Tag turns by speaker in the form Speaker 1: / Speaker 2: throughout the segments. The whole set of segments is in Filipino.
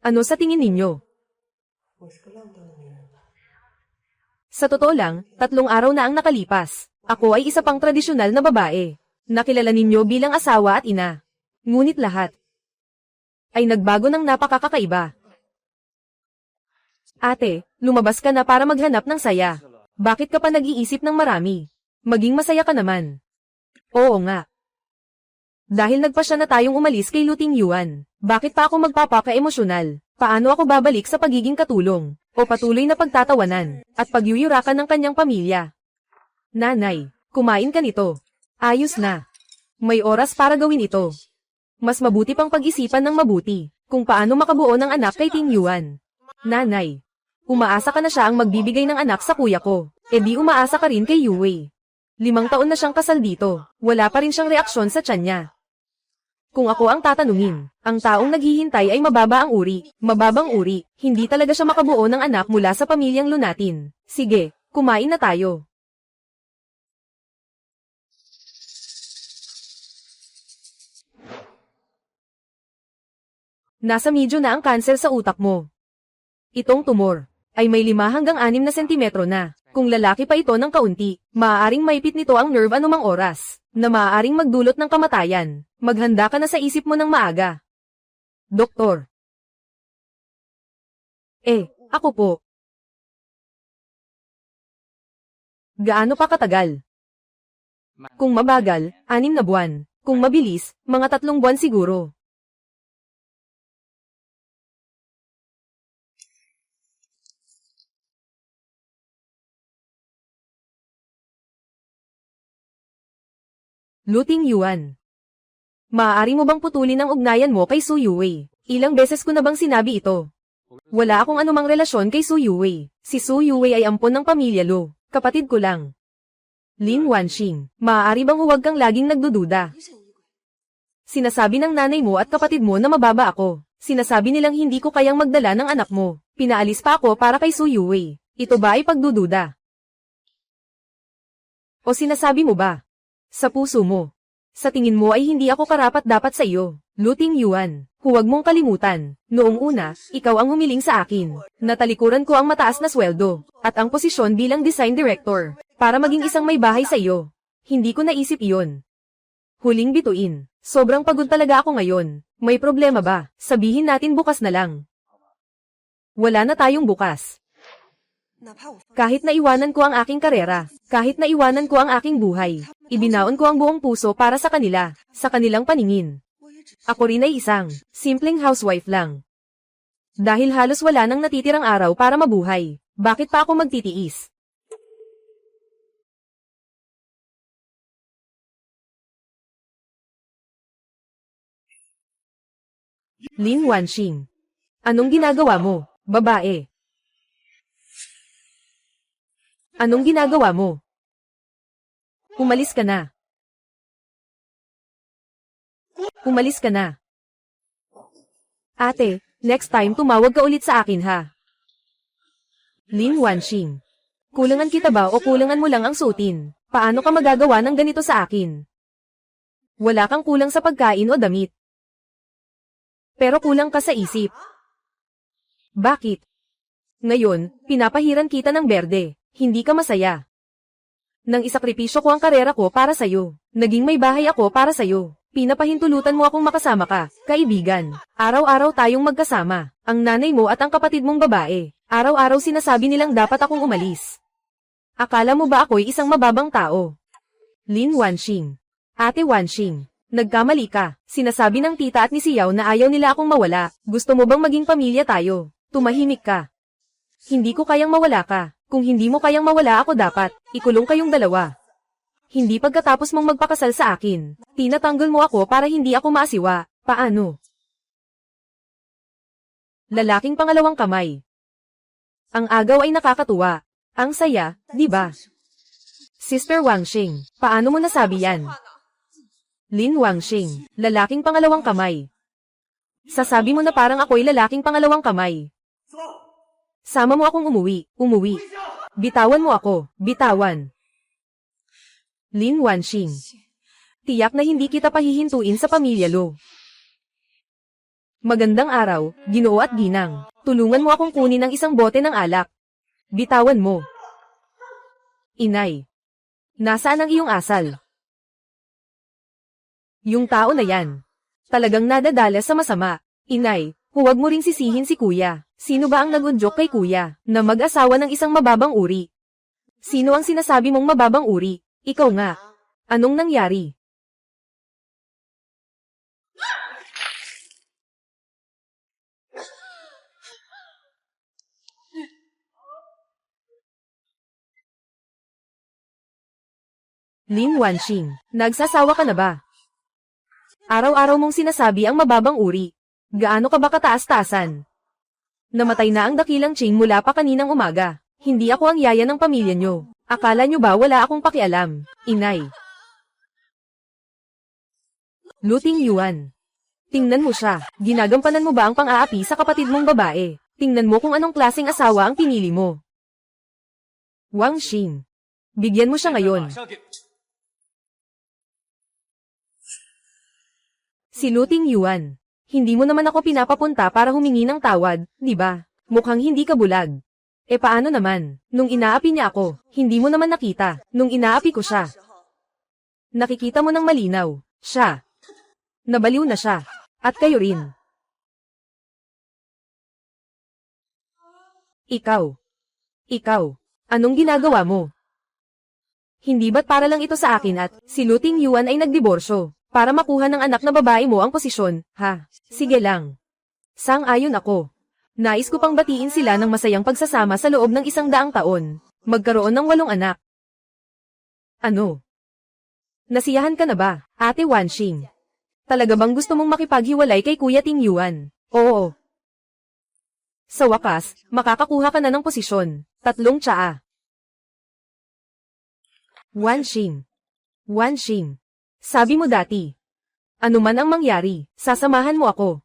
Speaker 1: Ano sa tingin ninyo? Sa totoo lang, 3 araw na ang nakalipas. Ako ay isa pang tradisyonal na babae. Nakilala ninyo bilang asawa at ina. Ngunit lahat ay nagbago ng napakakakaiba. Ate, lumabas ka na para maghanap ng saya. Bakit ka pa nag-iisip ng marami? Maging masaya ka naman. Oo nga. Dahil nagpasya na tayong umalis kay Luting Yuan, bakit pa ako magpapaka-emosyonal? Paano ako babalik sa pagiging katulong, o patuloy na pagtatawanan, at pagyuyurakan ng kanyang pamilya? Nanay, kumain ka nito. Ayos na. May oras para gawin ito. Mas mabuti pang pag-isipan ng mabuti, kung paano makabuo ng anak kay Ting Yuan. Nanay, umaasa ka na siya ang magbibigay ng anak sa kuya ko, e di umaasa ka rin kay Yue. 5 taon na siyang kasal dito, wala pa rin siyang reaksyon sa tiyan niya. Kung ako ang tatanungin, ang taong naghihintay ay mababang uri, hindi talaga siya makabuo ng anak mula sa pamilyang lunatin. Sige, kumain na tayo. Nasa medyo na ang kanser sa utak mo. Itong tumor ay may 5 hanggang 6 na sentimetro na. Kung lalaki pa ito ng kaunti, maaaring maipit nito ang nerve anumang oras, na maaaring magdulot ng kamatayan. Maghanda ka na sa isip mo ng maaga. Doktor. Ako po. Gaano pa katagal? Kung mabagal, 6 na buwan. Kung mabilis, mga 3 buwan siguro. Luting Yuan. Maaari mo bang putulin ang ugnayan mo kay Su Yue? Ilang beses ko na bang sinabi ito? Wala akong anumang relasyon kay Su Yue. Si Su Yue ay ampon ng pamilya Lu. Kapatid ko lang. Lin Wanxing, maaari bang huwag kang laging nagdududa? Sinasabi ng nanay mo at kapatid mo na mababa ako. Sinasabi nilang hindi ko kayang magdala ng anak mo. Pinaalis pa ako para kay Su Yue. Ito ba ay pagdududa? O sinasabi mo ba? Sa puso mo. Sa tingin mo ay hindi ako karapat-dapat sa iyo. Luting Yuan, huwag mong kalimutan. Noong una, ikaw ang humiling sa akin. Natalikuran ko ang mataas na sweldo, at ang posisyon bilang design director, para maging isang may bahay sa iyo. Hindi ko naisip iyon. Huling bituin, sobrang pagod talaga ako ngayon. May problema ba? Sabihin natin bukas na lang. Wala na tayong bukas. Kahit naiwanan ko ang aking karera, kahit naiwanan ko ang aking buhay, ibinaon ko ang buong puso para sa kanila, sa kanilang paningin. Ako rin ay isang simpleng housewife lang. Dahil halos wala nang natitirang araw para mabuhay, bakit pa ako magtitiis? Lin Wanxing. Anong ginagawa mo, babae? Anong ginagawa mo? Umalis ka na. Umalis ka na. Ate, next time tumawag ka ulit sa akin ha. Lin Wanxing. Kulangan kita ba o kulangan mo lang ang suotin? Paano ka magagawa ng ganito sa akin? Wala kang kulang sa pagkain o damit. Pero kulang ka sa isip. Bakit? Ngayon, pinapahiran kita ng berde. Hindi ka masaya. Nang isakripisyo ko ang karera ko para sa'yo. Naging may bahay ako para sa'yo. Pinapahintulutan mo akong makasama ka, kaibigan. Araw-araw tayong magkasama. Ang nanay mo at ang kapatid mong babae. Araw-araw sinasabi nilang dapat akong umalis. Akala mo ba ako'y isang mababang tao? Lin Wanxing. Ate Wanxing. Nagkamali ka. Sinasabi ng tita at ni Xiao na ayaw nila akong mawala. Gusto mo bang maging pamilya tayo? Tumahimik ka. Hindi ko kayang mawala ka. Kung hindi mo kayang mawala ako dapat, ikulong kayong dalawa. Hindi pagkatapos mong magpakasal sa akin, tinatanggol mo ako para hindi ako maasiwa. Paano? Lalaking pangalawang kamay. Ang agaw ay nakakatuwa. Ang saya, di ba? Sister Wanxing, paano mo nasabi yan? Lin Wanxing, lalaking pangalawang kamay. Sasabi mo na parang ako'y lalaking pangalawang kamay. Sama mo akong umuwi. Bitawan mo ako, bitawan. Lin Wanxing. Tiyak na hindi kita pahihintuin sa pamilya Lo. Magandang araw, Ginoo at Ginang. Tulungan mo akong kunin ang isang bote ng alak. Bitawan mo. Inay. Nasaan ang iyong asal? Yung tao na yan. Talagang nadadala sa masama. Inay, huwag mo ring sisihin si kuya. Sino ba ang nagundyok kay kuya, na mag-asawa ng isang mababang uri? Sino ang sinasabi mong mababang uri? Ikaw nga. Anong nangyari? Lin Wanxing, nagsasawa ka na ba? Araw-araw mong sinasabi ang mababang uri. Gaano ka ba kataas-taasan? Namatay na ang dakilang Ching mula pa kaninang umaga. Hindi ako ang yaya ng pamilya nyo. Akala nyo ba wala akong pakialam, inay? Luting Yuan. Tingnan mo siya. Ginagampanan mo ba ang pang-aapi sa kapatid mong babae? Tingnan mo kung anong klaseng asawa ang pinili mo. Wang Xing. Bigyan mo siya ngayon. Si Luting Yuan. Hindi mo naman ako pinapapunta para humingi ng tawad, di ba? Mukhang hindi ka bulag. E paano naman? Nung inaapi niya ako, hindi mo naman nakita. Nung inaapi ko siya. Nakikita mo ng malinaw. Siya. Nabaliw na siya. At kayo rin. Ikaw. Ikaw. Anong ginagawa mo? Hindi ba't para lang ito sa akin at si Luting Yuan ay nagdiborsyo? Para makuha ng anak na babae mo ang posisyon, ha? Sige lang. Sang-ayon ako. Nais ko pang batiin sila ng masayang pagsasama sa loob ng 100 taon. Magkaroon ng 8 anak. Ano? Nasiyahan ka na ba, Ate Wanxing? Talaga bang gusto mong makipaghiwalay kay Kuya Ting Yuan? Oo. Sa wakas, makakakuha ka na ng posisyon. 3 tsaa. Wanxing. Wanxing. Sabi mo dati. Ano man ang mangyari, sasamahan mo ako.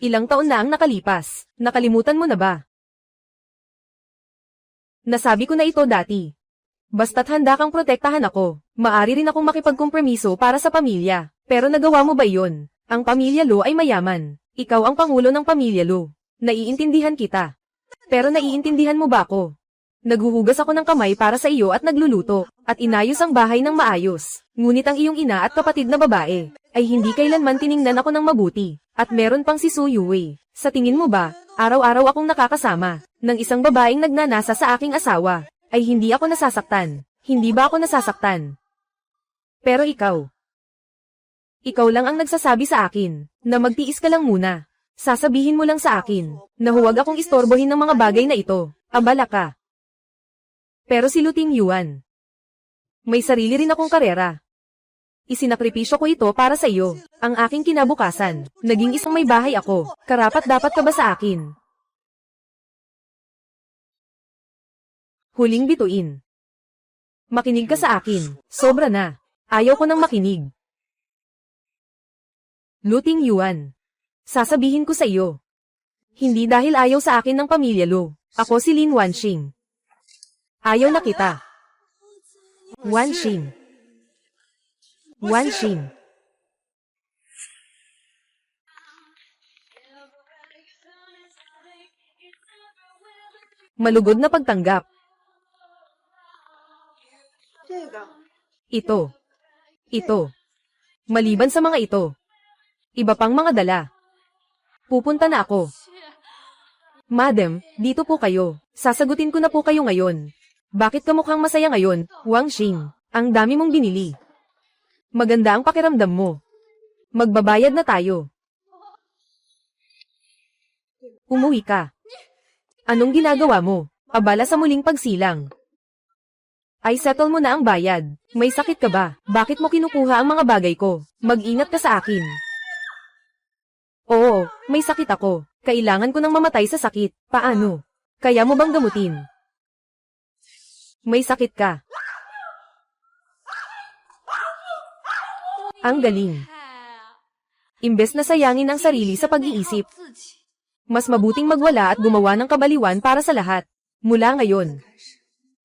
Speaker 1: Ilang taon na ang nakalipas, nakalimutan mo na ba? Nasabi ko na ito dati. Basta't handa kang protektahan ako, maari rin akong makipagkompromiso para sa pamilya. Pero nagawa mo ba iyon? Ang pamilya Lo ay mayaman. Ikaw ang pangulo ng pamilya Lo. Naiintindihan kita. Pero naiintindihan mo ba ako? Naghuhugas ako ng kamay para sa iyo at nagluluto, at inayos ang bahay ng maayos. Ngunit ang iyong ina at kapatid na babae, ay hindi kailanman tiningnan ako ng mabuti. At meron pang si Su Yue. Sa tingin mo ba, araw-araw akong nakakasama, ng isang babaeng nagnanasa sa aking asawa, ay hindi ako nasasaktan. Hindi ba ako nasasaktan? Pero ikaw. Ikaw lang ang nagsasabi sa akin, na magtiis ka lang muna. Sasabihin mo lang sa akin, na huwag akong istorbohin ng mga bagay na ito. Abala ka. Pero si Luting Yuan. May sarili rin akong karera. Isinakripisyo ko ito para sa iyo. Ang aking kinabukasan. Naging isang may bahay ako. Karapat-dapat ka ba sa akin? Huling bituin. Makinig ka sa akin. Sobra na. Ayaw ko nang makinig. Luting Yuan. Sasabihin ko sa iyo. Hindi dahil ayaw sa akin ng pamilya Lo. Ako si Lin Wanxing. Ayaw na kita. Wanxing. Wanxing. Malugod na pagtanggap. Ito. Ito. Maliban sa mga ito. Iba pang mga dala. Pupunta na ako. Madam, dito po kayo. Sasagutin ko na po kayo ngayon. Bakit ka mukhang masaya ngayon, Wanxing? Ang dami mong binili. Maganda ang pakiramdam mo. Magbabayad na tayo. Umuwi ka. Anong ginagawa mo? Abala sa muling pagsilang. Ay settle mo na ang bayad. May sakit ka ba? Bakit mo kinukuha ang mga bagay ko? Mag-ingat ka sa akin. Oo, may sakit ako. Kailangan ko nang mamatay sa sakit. Paano? Kaya mo bang gamutin? May sakit ka. Ang galing. Imbes na sayangin ang sarili sa pag-iisip. Mas mabuting magwala at gumawa ng kabaliwan para sa lahat. Mula ngayon.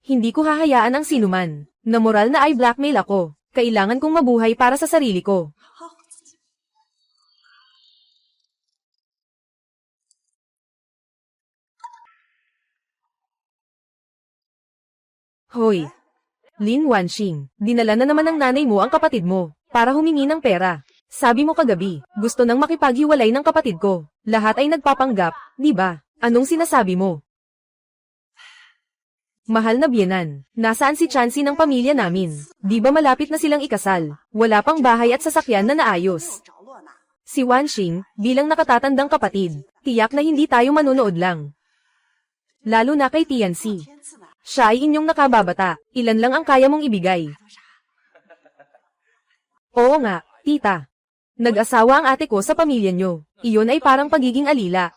Speaker 1: Hindi ko hahayaan ang sinuman, na moral na ay blackmail ako. Kailangan kong mabuhay para sa sarili ko. Hoy! Lin Wanxing, dinala na naman ng nanay mo ang kapatid mo, para humingi ng pera. Sabi mo kagabi, gusto nang makipaghiwalay ng kapatid ko. Lahat ay nagpapanggap, di ba? Anong sinasabi mo? Mahal na biyenan, nasaan si Chansey ng pamilya namin? Di ba malapit na silang ikasal? Wala pang bahay at sasakyan na naayos. Si Wanxing, bilang nakatatandang kapatid, tiyak na hindi tayo manunood lang. Lalo na kay Tianxi. Siya ay inyong nakababata, ilan lang ang kaya mong ibigay? Oo nga, tita. Nag-asawa ang ate ko sa pamilya nyo. Iyon ay parang pagiging alila.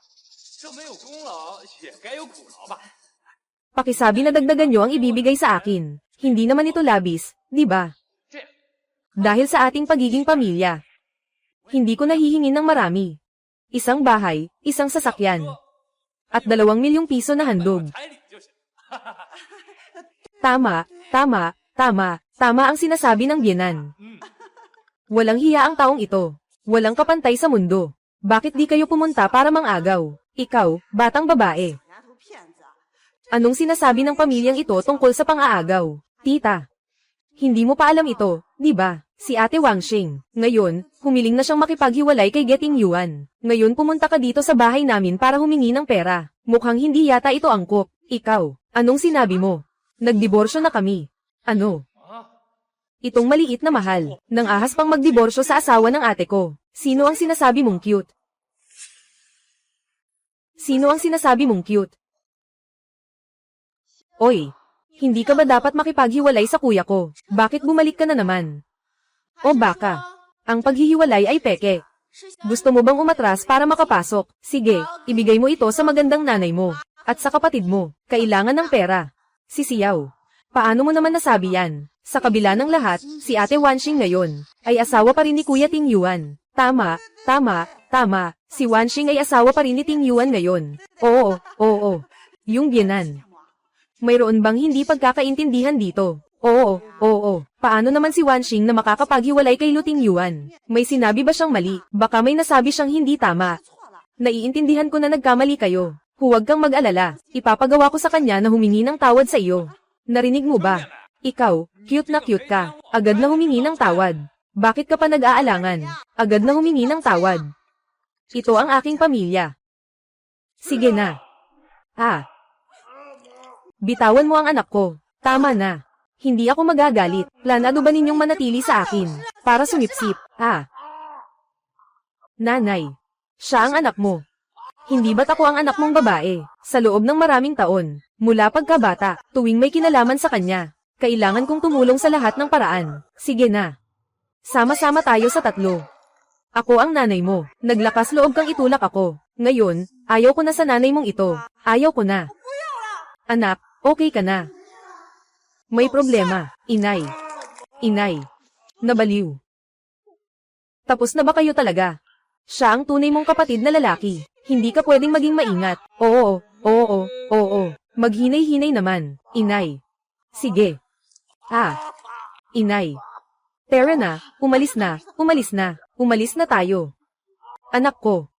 Speaker 1: Pakisabi na dagdagan nyo ang ibibigay sa akin. Hindi naman ito labis, di ba? Dahil sa ating pagiging pamilya. Hindi ko nahihingin ng marami. Isang bahay, isang sasakyan. At 2 milyong piso na handog. Tama, tama, tama, tama ang sinasabi ng biyenan. Walang hiya ang taong ito. Walang kapantay sa mundo. Bakit di kayo pumunta para mangagaw? Ikaw, batang babae. Anong sinasabi ng pamilyang ito tungkol sa pang-aagaw? Tita, hindi mo pa alam ito, di ba? Si Ate Wanxing. Ngayon, humiling na siyang makipaghiwalay kay Getting Yuan. Ngayon pumunta ka dito sa bahay namin para humingi ng pera. Mukhang hindi yata ito angkop. Ikaw, anong sinabi mo? Nagdiborsyo na kami. Ano? Itong maliit na mahal, nang ahas pang magdiborsyo sa asawa ng ate ko. Sino ang sinasabi mong cute? Sino ang sinasabi mong cute? Oy, hindi ka ba dapat makipaghiwalay sa kuya ko? Bakit bumalik ka na naman? O baka, ang paghihiwalay ay peke. Gusto mo bang umatras para makapasok? Sige, ibigay mo ito sa magandang nanay mo. At sa kapatid mo, kailangan ng pera. Si Xiao, paano mo naman nasabi yan? Sa kabila ng lahat, si Ate Wanxing ngayon, ay asawa pa rin ni Kuya Ting Yuan. Tama, tama, tama, si Wanxing ay asawa pa rin ni Ting Yuan ngayon. Oo, oo, yung biyenan. Mayroon bang hindi pagkakaintindihan dito? Oo, oo. Paano naman si Wanxing na makakapaghiwalay kay Lu Tingyuan? May sinabi ba siyang mali? Baka may nasabi siyang hindi tama. Naiintindihan ko na nagkamali kayo. Huwag kang mag-alala. Ipapagawa ko sa kanya na humingi ng tawad sa iyo. Narinig mo ba? Ikaw, cute na cute ka. Agad na humingi ng tawad. Bakit ka pa nag-aalangan? Agad na humingi ng tawad. Ito ang aking pamilya. Sige na. Bitawan mo ang anak ko. Tama na. Hindi ako magagalit. Planado ba ninyong manatili sa akin? Para sumipsip. Nanay. Siya ang anak mo. Hindi ba't ako ang anak mong babae? Sa loob ng maraming taon, mula pagkabata, tuwing may kinalaman sa kanya, kailangan kong tumulong sa lahat ng paraan. Sige na. Sama-sama tayo sa 3. Ako ang nanay mo. Naglakas loob kang itulak ako. Ngayon, ayaw ko na sa nanay mong ito. Ayaw ko na. Anak, okay ka na. May problema, inay. Inay. Nabaliw. Tapos na ba kayo talaga? Siya ang tunay mong kapatid na lalaki. Hindi ka pwedeng maging maingat. Oo, oo, oo. Maghinay-hinay naman, inay. Sige. Inay. Tara na, umalis na, umalis na. Umalis na tayo. Anak ko.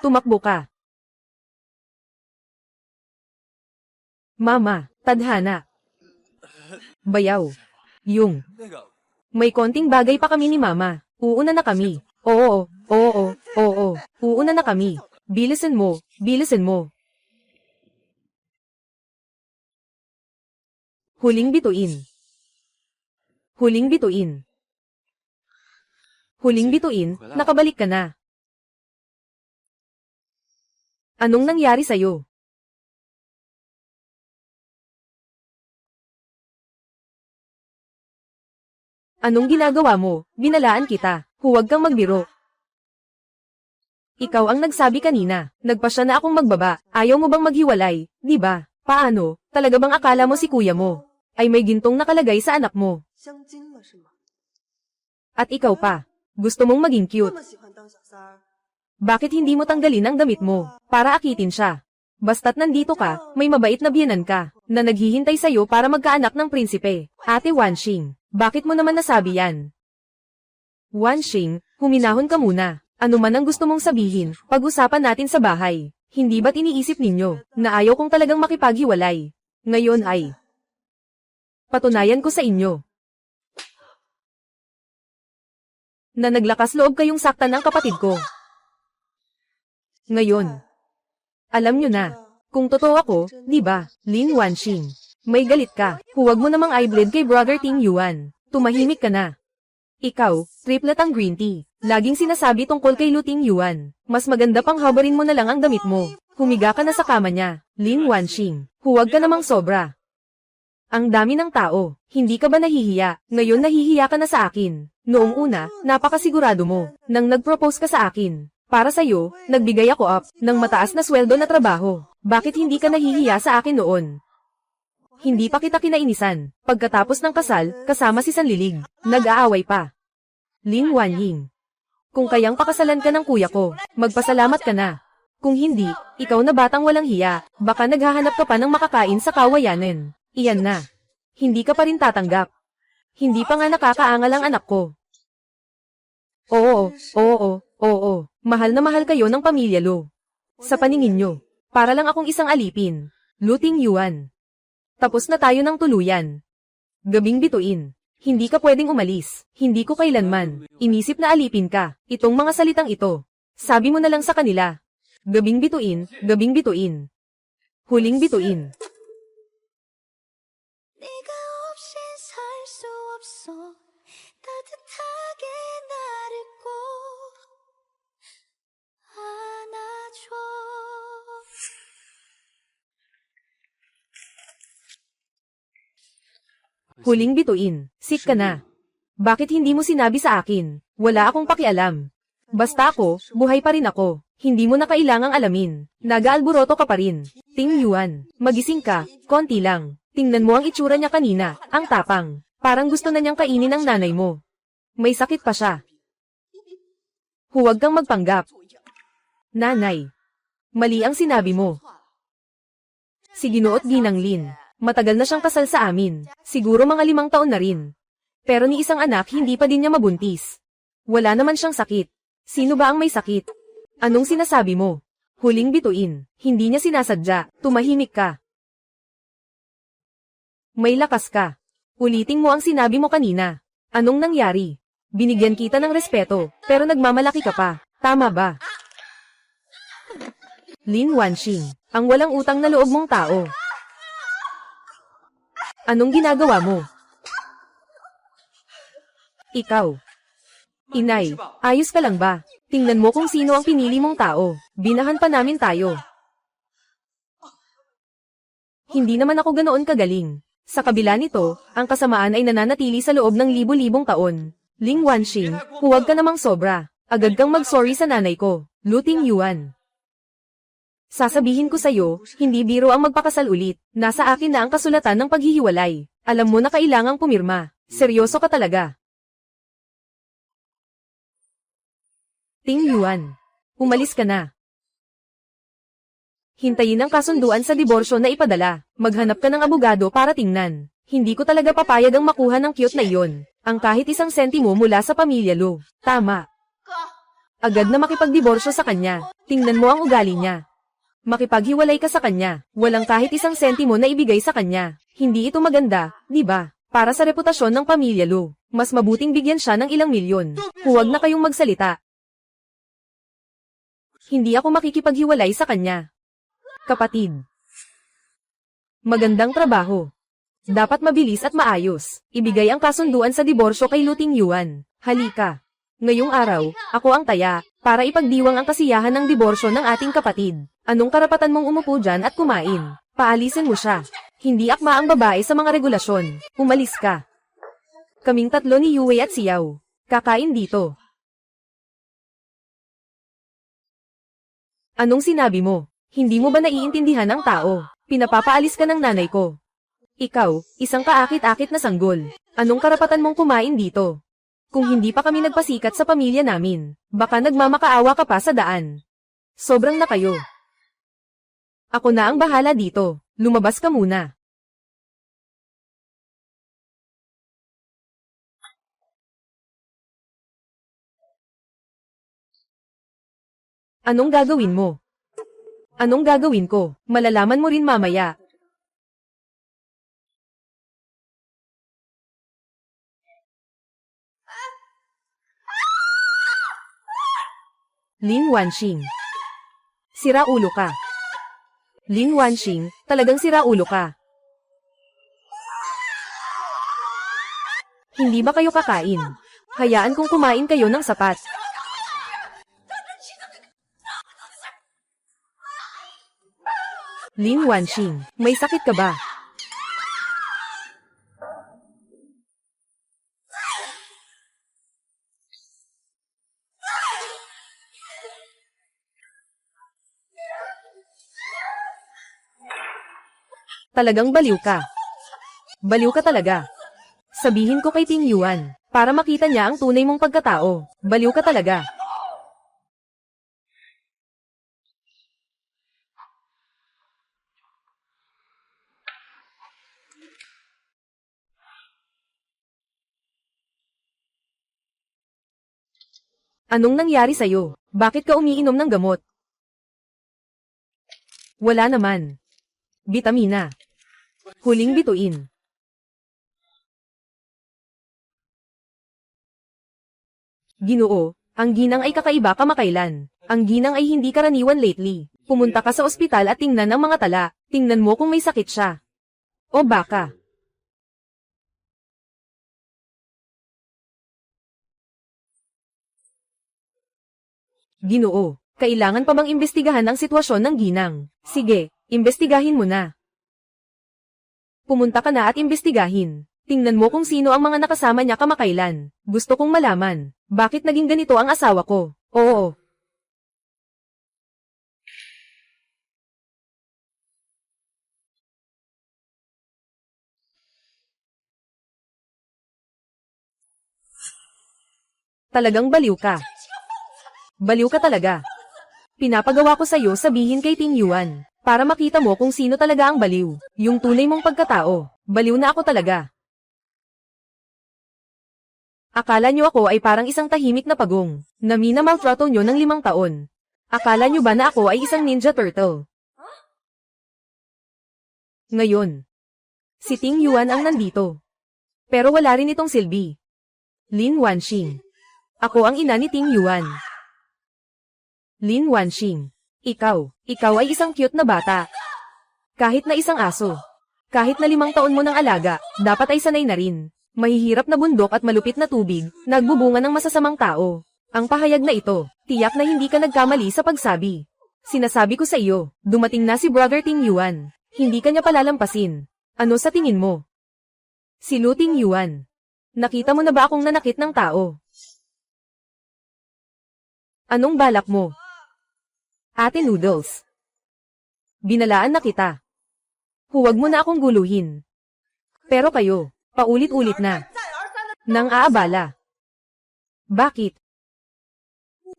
Speaker 1: Tumakbo ka. Mama, tadhana. Bayaw. Yung. May konting bagay pa kami ni Mama. Uuna na kami. Oo, oo, oo. Uuna na kami. Bilisan mo, bilisan mo. Huling bituin. Huling bituin. Huling bituin, nakabalik ka na. Anong nangyari sa'yo? Anong ginagawa mo? Binalaan kita. Huwag kang magbiro. Ikaw ang nagsabi kanina. Nagpasya na akong magbaba. Ayaw mo bang maghiwalay? Di ba? Paano? Talaga bang akala mo si kuya mo ay may gintong nakalagay sa anak mo? At ikaw pa. Gusto mong maging cute. Bakit hindi mo tanggalin ang damit mo para akitin siya? Basta't nandito ka, may mabait na biyenan ka na naghihintay sa'yo para magkaanak ng prinsipe. Ate Wanxing, bakit mo naman nasabi yan? Wanxing, huminahon ka muna. Ano man ang gusto mong sabihin, pag-usapan natin sa bahay. Hindi ba't iniisip ninyo na ayaw kong talagang makipaghiwalay? Ngayon ay patunayan ko sa inyo na naglakas loob kayong saktan ng kapatid ko. Ngayon, alam nyo na, kung totoo ako, di ba, Lin Wanxing? May galit ka, huwag mo namang i-bleed kay brother Ting Yuan. Tumahimik ka na. Ikaw, triplet ang green tea. Laging sinasabi tungkol kay Lu Ting Yuan. Mas maganda pang habarin mo na lang ang damit mo. Humiga ka na sa kama niya, Lin Wanxing. Huwag ka namang sobra. Ang dami ng tao, hindi ka ba nahihiya? Ngayon nahihiya ka na sa akin. Noong una, napakasigurado mo, nang nag-propose ka sa akin. Para sa'yo, nagbigay ako up, ng mataas na sweldo na trabaho. Bakit hindi ka nahihiya sa akin noon? Hindi pa kita kinainisan. Pagkatapos ng kasal, kasama si Sanlilig, nag-aaway pa. Lin Wanying. Kung kayang pakasalan ka ng kuya ko, magpasalamat ka na. Kung hindi, ikaw na batang walang hiya, baka naghahanap ka pa ng makakain sa kawayanan. Iyan na. Hindi ka pa rin tatanggap. Hindi pa nga nakakaangal ang anak ko. Oo. Mahal na mahal kayo ng pamilya Lo. Sa paningin nyo, para lang akong isang alipin. Lu Ting Yuan. Tapos na tayo ng tuluyan. Gabing bituin. Hindi ka pwedeng umalis. Hindi ko kailanman inisip na alipin ka. Itong mga salitang ito. Sabi mo na lang sa kanila. Gabing bituin, gabing bituin. Huling bituin.
Speaker 2: 네가 없인 살 수 없어 따뜻하게 나를 꼭 안아줘.
Speaker 1: Huling bituin. Sick ka na. Bakit hindi mo sinabi sa akin? Wala akong pakialam. Basta ako, buhay pa rin ako. Hindi mo na kailangang alamin. Nag-aalburoto ka pa rin. Ting Yuan, magising ka, konti lang. Tingnan mo ang itsura niya kanina, ang tapang. Parang gusto na niyang kainin ang nanay mo. May sakit pa siya. Huwag kang magpanggap. Nanay. Mali ang sinabi mo. Si Ginoot Ginang Lin. Matagal na siyang kasal sa amin. Siguro mga 5 taon na rin. Pero ni isang anak hindi pa din niya mabuntis. Wala naman siyang sakit. Sino ba ang may sakit? Anong sinasabi mo? Huling bituin. Hindi niya sinasadya. Tumahimik ka. May lakas ka. Ulitin mo ang sinabi mo kanina. Anong nangyari? Binigyan kita ng respeto, pero nagmamalaki ka pa. Tama ba? Lin Wanxing, ang walang utang na loob mong tao. Anong ginagawa mo? Ikaw. Inay, ayos ka lang ba? Tingnan mo kung sino ang pinili mong tao. Binahan pa namin tayo. Hindi naman ako ganoon kagaling. Sa kabila nito, ang kasamaan ay nananatili sa loob ng libo-libong taon. Ling Wanxing, huwag ka namang sobra. Agad kang mag-sorry sa nanay ko, Lu Ting Yuan. Sasabihin ko sa'yo, hindi biro ang magpakasal ulit. Nasa akin na ang kasulatan ng paghihiwalay. Alam mo na kailangang pumirma. Seryoso ka talaga. Ting Yuan, umalis ka na. Hintayin ang kasunduan sa diborsyo na ipadala. Maghanap ka ng abogado para tingnan. Hindi ko talaga papayag ang makuha ng cute na iyon. Ang kahit isang sentimo mula sa pamilya Lo. Tama. Agad na makipagdiborsyo sa kanya. Tingnan mo ang ugali niya. Makipaghiwalay ka sa kanya. Walang kahit isang sentimo na ibigay sa kanya. Hindi ito maganda, di ba? Para sa reputasyon ng pamilya Lo. Mas mabuting bigyan siya ng ilang milyon. Huwag na kayong magsalita. Hindi ako makikipaghiwalay sa kanya. Kapatid. Magandang trabaho. Dapat mabilis at maayos. Ibigay ang kasunduan sa diborsyo kay Lu Ting Yuan. Halika. Ngayong araw, ako ang taya, para ipagdiwang ang kasiyahan ng diborsyo ng ating kapatid. Anong karapatan mong umupo dyan at kumain? Paalisin mo siya. Hindi akma ang babae sa mga regulasyon. Umalis ka. Kaming tatlo ni Yue at Xiao. Kakain dito. Anong sinabi mo? Hindi mo ba naiintindihan ang tao? Pinapapaalis ka ng nanay ko. Ikaw, isang kaakit-akit na sanggol. Anong karapatan mong kumain dito? Kung hindi pa kami nagpasikat sa pamilya namin, baka nagmamakaawa ka pa sa daan. Sobrang na kayo. Ako na ang bahala dito. Lumabas ka muna. Anong gagawin mo? Anong gagawin ko? Malalaman mo rin mamaya. Lin Wanxing. Sira ulo ka. Lin Wanxing, talagang sira ulo ka. Hindi ba kayo kakain? Hayaan kong kumain kayo ng sapat. Lin Wanxing, may sakit ka ba? Talagang baliw ka. Baliw ka talaga. Sabihin ko kay Ting Yuan, para makita niya ang tunay mong pagkatao. Baliw ka talaga. Anong nangyari sa'yo? Bakit ka umiinom ng gamot? Wala naman. Bitamina. Huling bituin. Ginoo, ang ginang ay kakaiba kamakailan. Ang ginang ay hindi karaniwan lately. Pumunta ka sa ospital at tingnan ang mga tala. Tingnan mo kung may sakit siya. O baka. Ginoo, kailangan pa bang imbestigahan ang sitwasyon ng ginang? Sige, imbestigahin mo na. Pumunta ka na at imbestigahin. Tingnan mo kung sino ang mga nakasama niya kamakailan. Gusto kong malaman, bakit naging ganito ang asawa ko? Oo. Talagang baliw ka. Baliw ka talaga. Pinapagawa ko sa'yo sabihin kay Ting Yuan, para makita mo kung sino talaga ang baliw. Yung tunay mong pagkatao. Baliw na ako talaga. Akala nyo ako ay parang isang tahimik na pagong, na minamaltrato nyo ng 5 taon. Akala nyo ba na ako ay isang ninja turtle? Ngayon, si Ting Yuan ang nandito. Pero wala rin itong silbi. Lin Wanxing. Ako ang ina ni Ting Yuan. Lin Wanxing. Ikaw ay isang cute na bata. Kahit na isang aso. Kahit na 5 taon mo ng alaga, dapat ay sanay na rin. Mahihirap na bundok at malupit na tubig, nagbubunga ng masasamang tao. Ang pahayag na ito, tiyak na hindi ka nagkamali sa pagsabi. Sinasabi ko sa iyo, dumating na si Brother Ting Yuan. Hindi ka niya palalampasin. Ano sa tingin mo? Si Lu Ting Yuan. Nakita mo na ba akong nanakit ng tao? Anong balak mo? Ate Noodles. Binalaan na kita. Huwag mo na akong guluhin. Pero kayo, paulit-ulit na. Nang aabala. Bakit?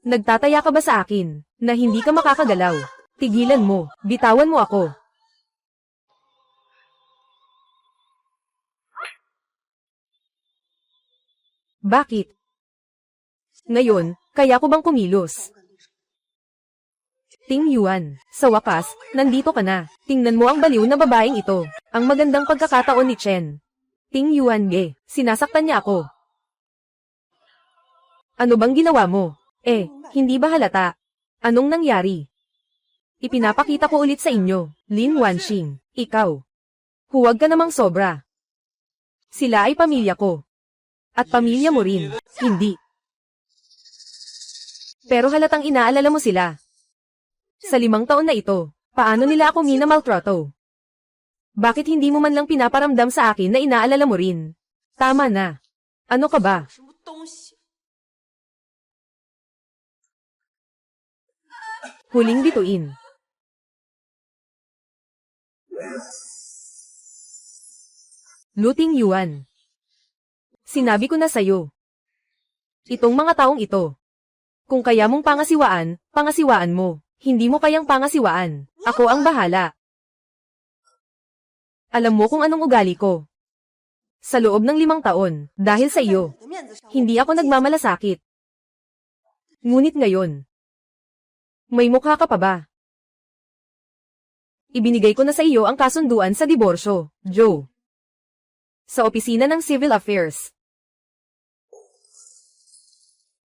Speaker 1: Nagtataya ka ba sa akin, na hindi ka makakagalaw? Tigilan mo, bitawan mo ako. Bakit? Ngayon, kaya ko bang kumilos? Ting Yuan, sa wakas, nandito ka na. Tingnan mo ang baliw na babaeng ito. Ang magandang pagkakataon ni Chen. Ting Yuan ge, sinasaktan niya ako. Ano bang ginawa mo? Hindi ba halata? Anong nangyari? Ipinapakita ko ulit sa inyo, Lin Wanxing, ikaw. Huwag ka namang sobra. Sila ay pamilya ko. At pamilya mo rin, hindi. Pero halatang inaalala mo sila. Sa 5 taon na ito, paano nila ako minamaltrato? Bakit hindi mo man lang pinaparamdam sa akin na inaalala mo rin? Tama na. Ano ka ba? Huling bituin. Lu Ting Yuan. Sinabi ko na sa'yo. Itong mga taong ito. Kung kaya mong pangasiwaan, pangasiwaan mo. Hindi mo kayang pangasiwaan. Ako ang bahala. Alam mo kung anong ugali ko. Sa loob ng 5 taon, dahil sa iyo, hindi ako nagmamalasakit. Ngunit ngayon, may mukha ka pa ba? Ibinigay ko na sa iyo ang kasunduan sa diborsyo, Joe. Sa opisina ng Civil Affairs.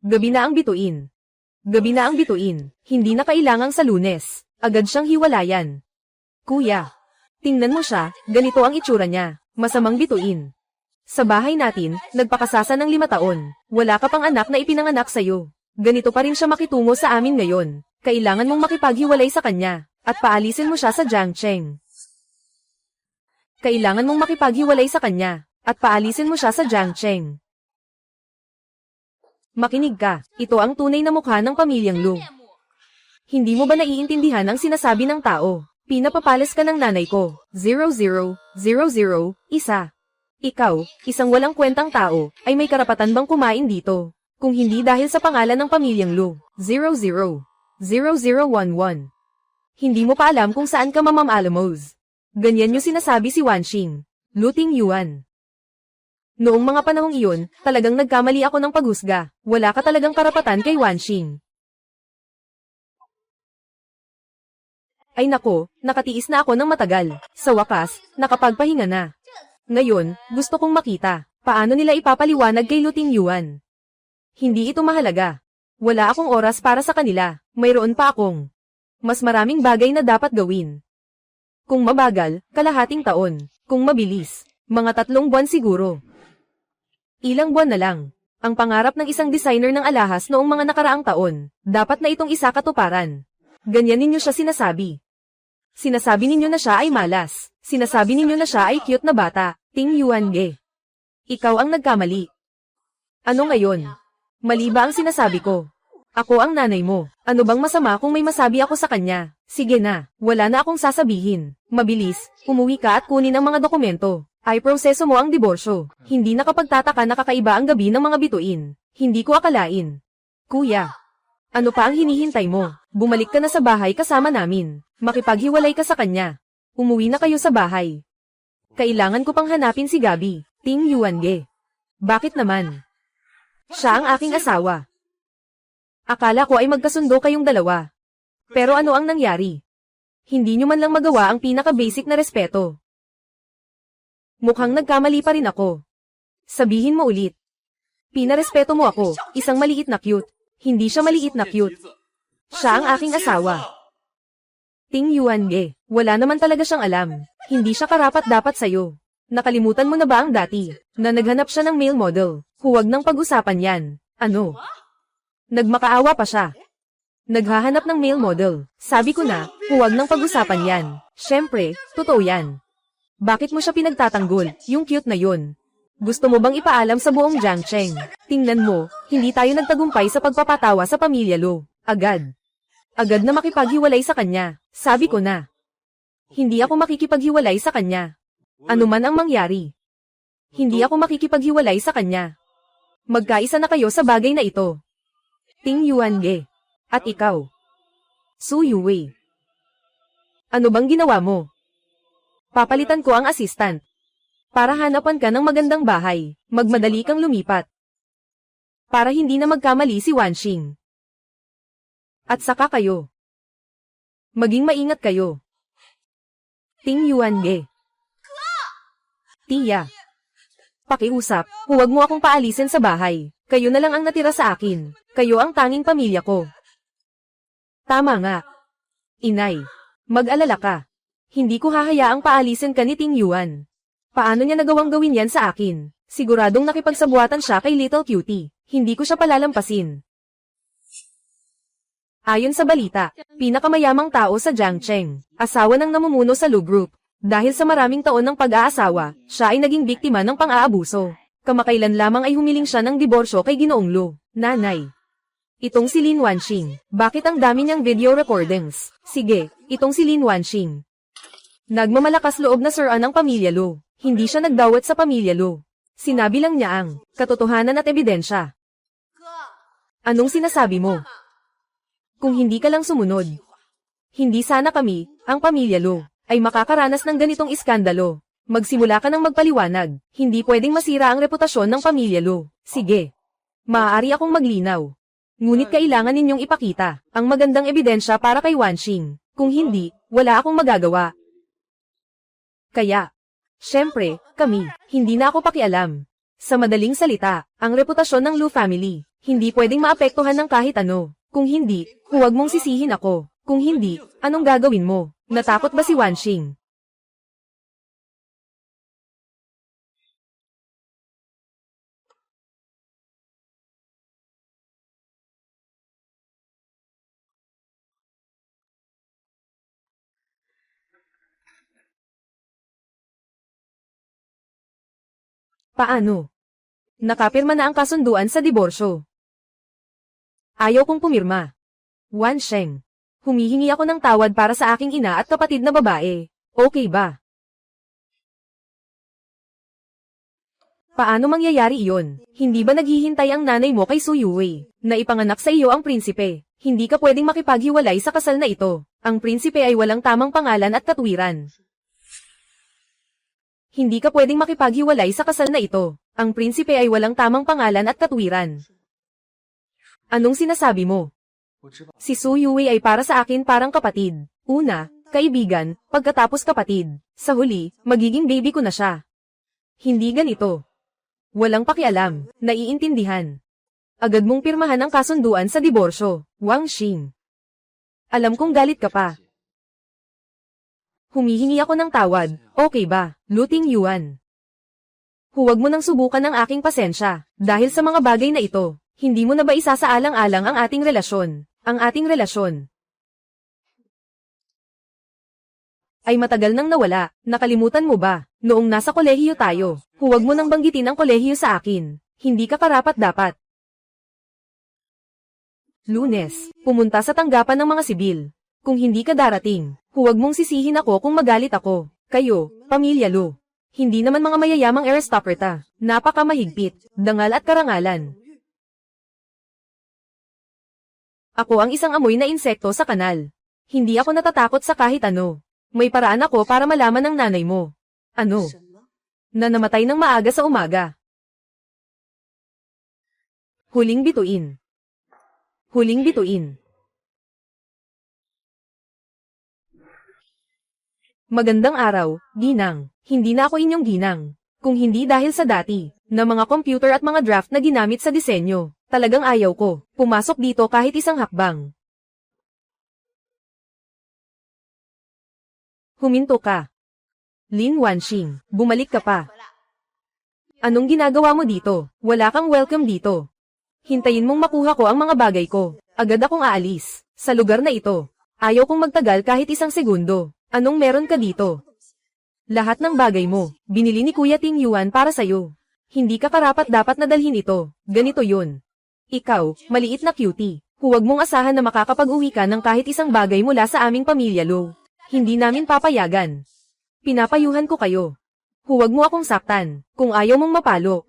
Speaker 1: Gabi na ang bituin. Gabi na ang bituin, hindi na kailangang sa Lunes. Agad siyang hiwalayan. Kuya, tingnan mo siya, ganito ang itsura niya, masamang bituin. Sa bahay natin, nagpakasasa ng 5 taon, wala ka pang anak na ipinanganak sa'yo. Ganito pa rin siya makitungo sa amin ngayon. Kailangan mong makipaghiwalay sa kanya, at paalisin mo siya sa Jiangcheng. Kailangan mong makipaghiwalay sa kanya, at paalisin mo siya sa Jiangcheng. Makinig ka, ito ang tunay na mukha ng pamilyang Lu. Hindi mo ba naiintindihan ang sinasabi ng tao? Pinapapalas ka ng nanay ko. 0000, isa. Ikaw, isang walang kwentang tao, ay may karapatan bang kumain dito? Kung hindi dahil sa pangalan ng pamilyang Lu. 0011. Hindi mo pa alam kung saan ka mamamaalamos. Ganyan yung sinasabi si Wanxing. Lu Tingyuan. Noong mga panahong iyon, talagang nagkamali ako ng paghusga. Wala ka talagang karapatan kay Wanxing. Ay nako, nakatiis na ako ng matagal. Sa wakas, nakapagpahinga na. Ngayon, gusto kong makita, paano nila ipapaliwanag kay Lu Tingyuan. Hindi ito mahalaga. Wala akong oras para sa kanila, mayroon pa akong mas maraming bagay na dapat gawin. Kung mabagal, kalahating taon. Kung mabilis, mga 3 buwan siguro. Ilang buwan na lang. Ang pangarap ng isang designer ng alahas noong mga nakaraang taon, dapat na itong isa katuparan. Ganyan ninyo siya sinasabi. Sinasabi ninyo na siya ay malas. Sinasabi ninyo na siya ay cute na bata. Tingyuan Ge. Ikaw ang nagkamali. Ano ngayon? Mali ba ang sinasabi ko? Ako ang nanay mo. Ano bang masama kung may masabi ako sa kanya? Sige na, wala na akong sasabihin. Mabilis, umuwi ka at kunin ang mga dokumento. Ay proseso mo ang diborsyo. Hindi nakapagtataka na kakaiba ang gabi ng mga bituin. Hindi ko akalain. Kuya, ano pa ang hinihintay mo? Bumalik ka na sa bahay kasama namin. Makipaghiwalay ka sa kanya. Umuwi na kayo sa bahay. Kailangan ko pang hanapin si Gabi. Tingyuan Ge. Bakit naman? Siya ang aking asawa. Akala ko ay magkasundo kayong dalawa. Pero ano ang nangyari? Hindi nyo man lang magawa ang pinaka-basic na respeto. Mukhang nagkamali pa rin ako. Sabihin mo ulit. Pinarespeto mo ako, isang maliit na cute. Hindi siya maliit na cute. Siya ang aking asawa. Tingyuan Ge, wala naman talaga siyang alam. Hindi siya karapat-dapat sa'yo. Nakalimutan mo na ba ang dati, na naghanap siya ng male model? Huwag nang pag-usapan yan. Ano? Nagmakaawa pa siya. Naghahanap ng male model. Sabi ko na, huwag nang pag-usapan yan. Siyempre, totoo yan. Bakit mo siya pinagtatanggol, yung cute na yun? Gusto mo bang ipaalam sa buong Jiangcheng? Tingnan mo, hindi tayo nagtagumpay sa pagpapatawa sa pamilya Lo. Agad na makipaghiwalay sa kanya. Sabi ko na. Hindi ako makikipaghiwalay sa kanya. Ano man ang mangyari. Hindi ako makikipaghiwalay sa kanya. Magkaisa na kayo sa bagay na ito. Tingyuan Ge. At ikaw. Su Yuwei. Ano bang ginawa mo? Papalitan ko ang assistant. Para hanapan ka ng magandang bahay, magmadali kang lumipat. Para hindi na magkamali si Wanxing. At saka kayo. Maging maingat kayo. Tingyuan Ge. Tiya. Pakiusap, huwag mo akong paalisin sa bahay. Kayo na lang ang natira sa akin. Kayo ang tanging pamilya ko. Tama nga. Inay. Mag-alala ka. Hindi ko hahayaang paalisin ka ni Tingyuan. Paano niya nagawang gawin yan sa akin? Siguradong nakipagsabuatan siya kay Little Cutie. Hindi ko siya palalampasin. Ayon sa balita, pinakamayamang tao sa Jiangcheng, asawa ng namumuno sa Lu Group. Dahil sa maraming taon ng pag-aasawa, siya ay naging biktima ng pang-aabuso. Kamakailan lamang ay humiling siya ng diborsyo kay Ginoong Lu. Nanay. Itong si Lin Wanxing. Bakit ang dami niyang video recordings? Sige, itong si Lin Wanxing. Nagmamalakas loob na siraan ng pamilya Lu. Hindi siya nagdawat sa pamilya Lu. Sinabi lang niya ang katotohanan at ebidensya. Anong sinasabi mo? Kung hindi ka lang sumunod, hindi sana kami, ang pamilya Lu, ay makakaranas ng ganitong iskandalo. Magsimula ka ng magpaliwanag, hindi pwedeng masira ang reputasyon ng pamilya Lu. Sige. Maaari akong maglinaw. Ngunit kailangan ninyong ipakita ang magandang ebidensya para kay Wanxing. Kung hindi, wala akong magagawa. Kaya, syempre, kami, hindi na ako pakialam. Sa madaling salita, ang reputasyon ng Lu family, hindi pwedeng maapektuhan ng kahit ano. Kung hindi, huwag mong sisihin ako. Kung hindi, anong gagawin mo? Natakot ba si Wanxing? Paano? Nakapirma na ang kasunduan sa diborsyo. Ayaw kong pumirma. Wansheng. Humihingi ako ng tawad para sa aking ina at kapatid na babae. Okay ba? Paano mangyayari iyon? Hindi ba naghihintay ang nanay mo kay Su Yue, na ipanganak sa iyo ang prinsipe? Hindi ka pwedeng makipaghiwalay sa kasal na ito. Ang prinsipe ay walang tamang pangalan at katwiran. Hindi ka pwedeng makipaghiwalay sa kasal na ito. Ang prinsipe ay walang tamang pangalan at katwiran. Anong sinasabi mo? Si Su Yue ay para sa akin parang kapatid. Una, kaibigan, pagkatapos kapatid. Sa huli, magiging baby ko na siya. Hindi ganito. Walang pakialam, naiintindihan. Agad mong pirmahan ang kasunduan sa diborsyo, Wanxing. Alam kong galit ka pa. Humihingi ako ng tawad, okay ba, Luting Yuan? Huwag mo nang subukan ang aking pasensya, dahil sa mga bagay na ito, hindi mo na ba isasaalang-alang ang ating relasyon? Ang ating relasyon ay matagal nang nawala, nakalimutan mo ba? Noong nasa kolehiyo tayo, huwag mo nang banggitin ang kolehiyo sa akin. Hindi ka karapat-dapat. Lunes, pumunta sa tanggapan ng mga sibil. Kung hindi ka darating, huwag mong sisihin ako kung magalit ako. Kayo, pamilya Lu. Hindi naman mga mayayamang aristokrata. Napakamahigpit, dangal at karangalan. Ako ang isang amoy na insekto sa kanal. Hindi ako natatakot sa kahit ano. May paraan ako para malaman ng nanay mo. Ano? Na namatay ng maaga sa umaga. Huling bituin. Huling bituin. Magandang araw, ginang. Hindi na ako inyong ginang. Kung hindi dahil sa dati, na mga computer at mga draft na ginamit sa disenyo, talagang ayaw ko, pumasok dito kahit isang hakbang. Huminto ka. Lin Wanxing, bumalik ka pa. Anong ginagawa mo dito? Wala kang welcome dito. Hintayin mong makuha ko ang mga bagay ko. Agad akong aalis. Sa lugar na ito. Ayaw kong magtagal kahit isang segundo. Anong meron ka dito? Lahat ng bagay mo, binili ni Kuya Ting Yuan para sa'yo. Hindi ka karapat-dapat na dalhin ito. Ganito yun. Ikaw, maliit na cutie. Huwag mong asahan na makakapag-uwi ka ng kahit isang bagay mula sa aming pamilya Lo. Hindi namin papayagan. Pinapayuhan ko kayo. Huwag mo akong saktan, kung ayaw mong mapalo.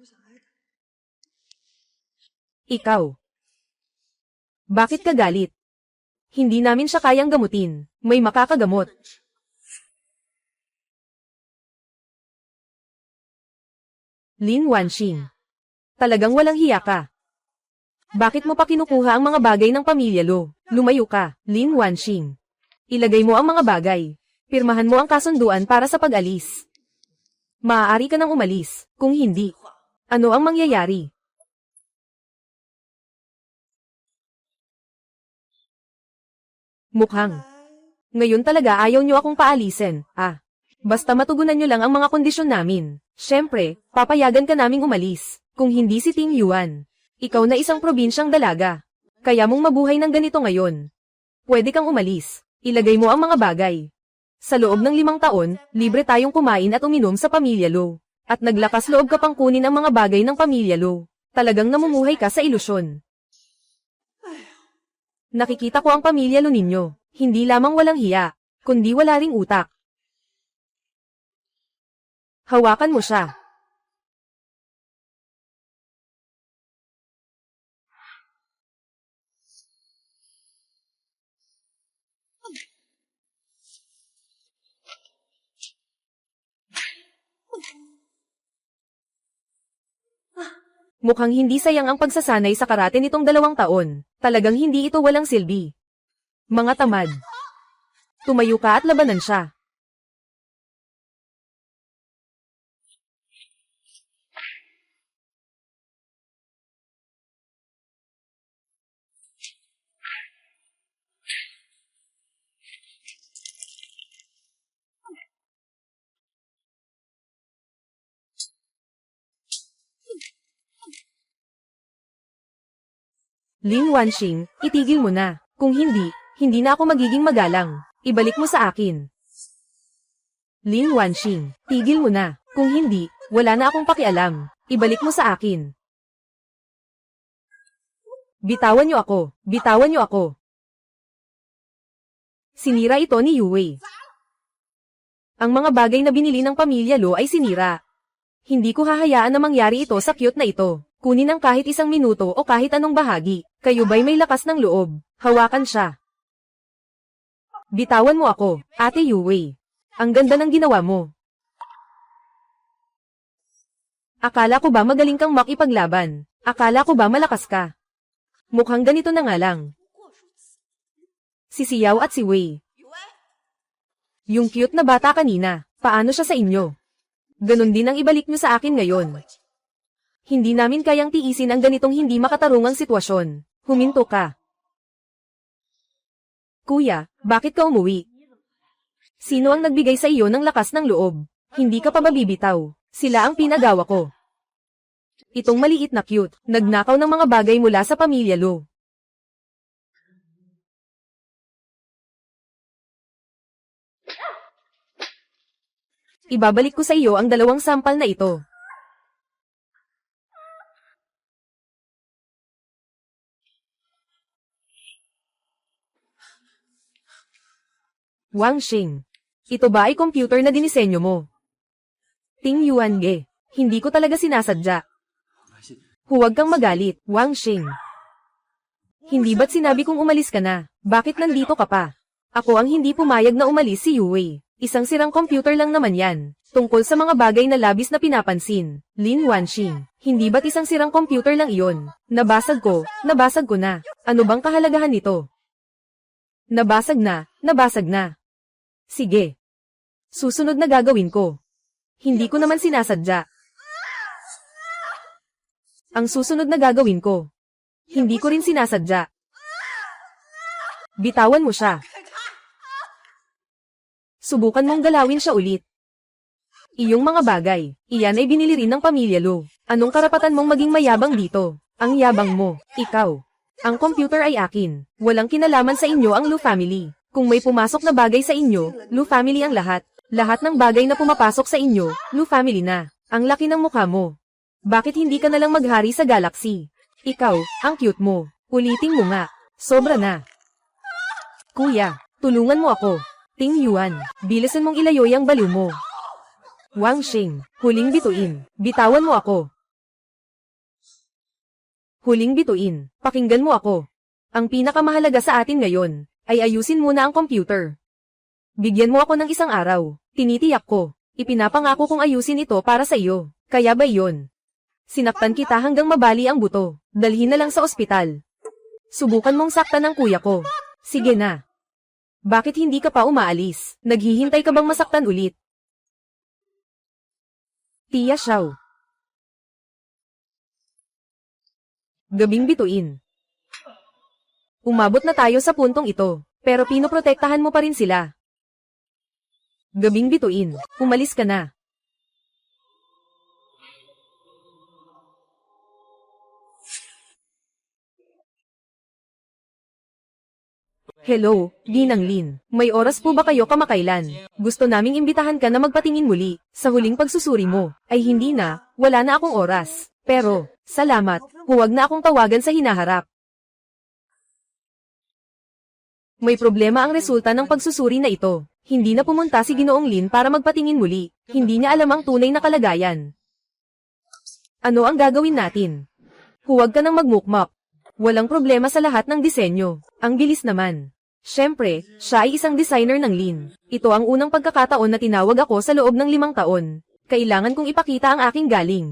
Speaker 1: Ikaw. Bakit ka galit? Hindi namin siya kayang gamutin. May makakagamot. Lin Wanxing. Talagang walang hiya ka. Bakit mo pa kinukuha ang mga bagay ng pamilya Lo? Lumayo ka, Lin Wanxing. Ilagay mo ang mga bagay. Pirmahan mo ang kasunduan para sa pag-alis. Maaari ka nang umalis. Kung hindi, ano ang mangyayari? Mukhang. Ngayon talaga ayaw niyo akong paalisin, ah. Basta matugunan niyo lang ang mga kondisyon namin. Siyempre, papayagan ka naming umalis. Kung hindi si Ting Yuan. Ikaw na isang probinsyang dalaga. Kaya mong mabuhay ng ganito ngayon. Pwede kang umalis. Ilagay mo ang mga bagay. Sa loob ng 5 taon, libre tayong kumain at uminom sa pamilya Lo. At naglakas loob ka pang kunin ang mga bagay ng pamilya Lo. Talagang namumuhay ka sa ilusyon. Nakikita ko ang pamilya Lo ninyo. Hindi lamang walang hiya, kundi wala ring utak. Hawakan mo siya. Mukhang hindi sayang ang pagsasanay sa karate nitong 2 taon. Talagang hindi ito walang silbi. Mga tamad. Tumayo ka at labanan siya. Lin Wanxing, itigil mo na. Kung hindi, hindi na ako magiging magalang. Ibalik mo sa akin. Lin Wanxing, tigil mo na. Kung hindi, wala na akong pakialam. Ibalik mo sa akin. Bitawan niyo ako. Bitawan niyo ako. Sinira ito ni Yue. Ang mga bagay na binili ng pamilya Lo ay sinira. Hindi ko hahayaan na mangyari ito sa cute na ito. Kunin ang kahit isang minuto o kahit anong bahagi. Kayo ba'y may lakas ng loob? Hawakan siya. Bitawan mo ako, Ate Yue. Ang ganda ng ginawa mo. Akala ko ba magaling kang makipaglaban? Akala ko ba malakas ka? Mukhang ganito na nga lang. Si Xiao at si Wei. Yung cute na bata kanina, paano siya sa inyo? Ganon din ang ibalik niyo sa akin ngayon. Hindi namin kayang tiisin ang ganitong hindi makatarungang sitwasyon. Huminto ka. Kuya, bakit ka umuwi? Sino ang nagbigay sa iyo ng lakas ng loob? Hindi ka pa mabibitaw. Sila ang pinagawa ko. Itong maliit na cute, nagnakaw ng mga bagay mula sa pamilya Lo. Ibabalik ko sa iyo ang 2 sampal na ito. Wanxing, ito ba ay computer na dinisenyo mo? Ting Yuange, hindi ko talaga sinasadya. Huwag kang magalit, Wanxing. Hindi ba't sinabi kong umalis ka na? Bakit nandito ka pa? Ako ang hindi pumayag na umalis si Yue. Isang sirang computer lang naman yan. Tungkol sa mga bagay na labis na pinapansin. Lin Wanxing, hindi ba't isang sirang computer lang iyon? Nabasag ko na. Ano bang kahalagahan nito? Nabasag na. Sige. Susunod na gagawin ko. Hindi ko naman sinasadya. Ang susunod na gagawin ko. Hindi ko rin sinasadya. Bitawan mo siya. Subukan mong galawin siya ulit. Iyong mga bagay, iyan ay binili rin ng pamilya Lo. Anong karapatan mong maging mayabang dito? Ang yabang mo, ikaw. Ang computer ay akin. Walang kinalaman sa inyo ang Lu family. Kung may pumasok na bagay sa inyo, Lu family ang lahat. Lahat ng bagay na pumapasok sa inyo, Lu family na. Ang laki ng mukha mo. Bakit hindi ka nalang maghari sa galaxy? Ikaw, ang cute mo. Ulitin mo nga. Sobra na. Kuya, tulungan mo ako. Ting Yuan, bilisan mong ilayoy ang baliw mo. Wanxing, huling bituin. Bitawan mo ako. Huling bituin, pakinggan mo ako. Ang pinakamahalaga sa atin ngayon, ay ayusin muna ang computer. Bigyan mo ako ng isang araw. Tinitiyak ko. Ipinapangako kong ayusin ito para sa iyo. Kaya ba iyon? Sinaktan kita hanggang mabali ang buto. Dalhin na lang sa ospital. Subukan mong saktan ang kuya ko. Sige na. Bakit hindi ka pa umaalis? Naghihintay ka bang masaktan ulit? Tia Xiao. Gabing bituin. Umabot na tayo sa puntong ito, pero pinoprotektahan mo pa rin sila. Gabing bituin, umalis ka na. Hello, Ginang Lin. May oras po ba kayo kamakailan? Gusto naming imbitahan ka na magpatingin muli. Sa huling pagsusuri mo, ay hindi na, wala na akong oras. Pero, salamat, huwag na akong tawagan sa hinaharap. May problema ang resulta ng pagsusuri na ito. Hindi na pumunta si Ginoong Lin para magpatingin muli. Hindi niya alam ang tunay na kalagayan. Ano ang gagawin natin? Huwag ka nang magmukmok. Walang problema sa lahat ng disenyo. Ang bilis naman. Siyempre, siya ay isang designer ng Lin. Ito ang unang pagkakataon na tinawag ako sa loob ng 5 taon. Kailangan kong ipakita ang aking galing.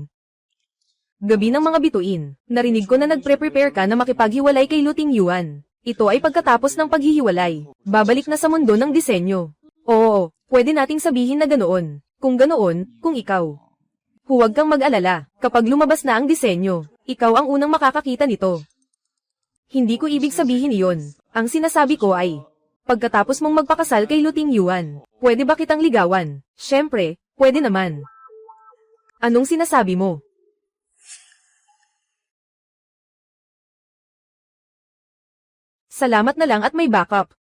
Speaker 1: Gabi ng mga bituin. Narinig ko na nagpre-prepare ka na makipaghiwalay kay Luting Yuan. Ito ay pagkatapos ng paghihiwalay. Babalik na sa mundo ng disenyo. Oo, pwede nating sabihin na ganoon. Kung ganoon, kung ikaw. Huwag kang mag-alala. Kapag lumabas na ang disenyo, ikaw ang unang makakakita nito. Hindi ko ibig sabihin iyon. Ang sinasabi ko ay, pagkatapos mong magpakasal kay Luting Yuan, pwede ba kitang ligawan? Siyempre, pwede naman. Anong sinasabi mo? Salamat na lang at may backup.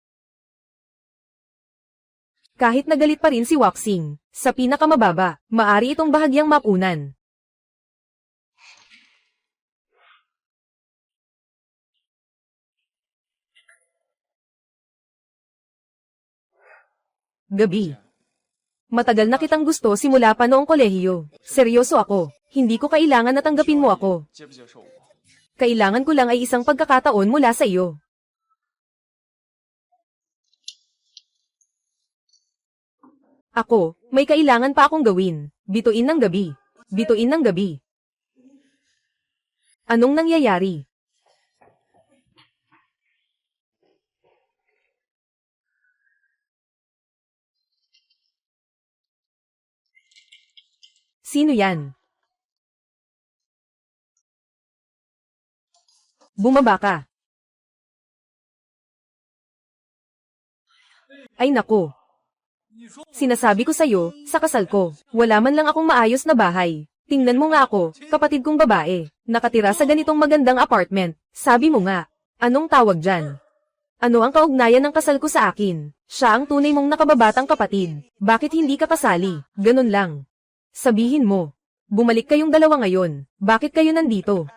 Speaker 1: Kahit nagalit pa rin si Waxing, sa pinakamababa, maari itong bahagyang mapunan. Gabi. Matagal na kitang gusto simula pa noong kolehiyo. Seryoso ako. Hindi ko kailangan na tanggapin mo ako. Kailangan ko lang ay isang pagkakataon mula sa iyo. Ako, may kailangan pa akong gawin. Bituin ng gabi. Bituin ng gabi. Anong nangyayari? Sino yan? Bumaba ka. Ay nako. Sinasabi ko sa'yo, sa kasal ko, wala man lang akong maayos na bahay. Tingnan mo nga ako, kapatid kong babae, nakatira sa ganitong magandang apartment. Sabi mo nga, anong tawag dyan? Ano ang kaugnayan ng kasal ko sa akin? Siya ang tunay mong nakababatang kapatid. Bakit hindi ka kasali? Ganun lang. Sabihin mo, bumalik kayong dalawa ngayon. Bakit kayo nandito?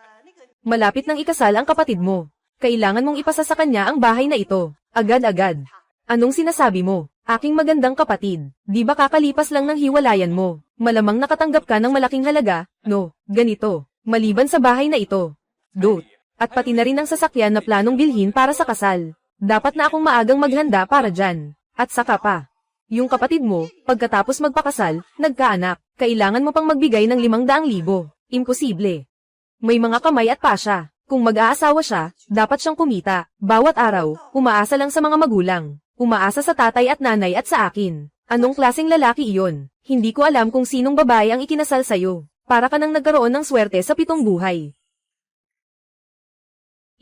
Speaker 1: Malapit nang ikasal ang kapatid mo. Kailangan mong ipasa sa kanya ang bahay na ito. Agad-agad. Anong sinasabi mo? Aking magandang kapatid, di ba kakalipas lang ng hiwalayan mo? Malamang nakatanggap ka ng malaking halaga, no? Ganito, maliban sa bahay na ito. Dote. At pati na rin ang sasakyan na planong bilhin para sa kasal. Dapat na akong maagang maghanda para dyan. At saka pa. Yung kapatid mo, pagkatapos magpakasal, nagkaanak, kailangan mo pang magbigay ng 500,000. Imposible. May mga kamay at pa siya. Kung mag-aasawa siya, dapat siyang kumita. Bawat araw, umaasa lang sa mga magulang. Umaasa sa tatay at nanay at sa akin. Anong klaseng lalaki iyon? Hindi ko alam kung sinong babae ang ikinasal sa'yo. Para ka nang nagkaroon ng swerte sa 7 buhay.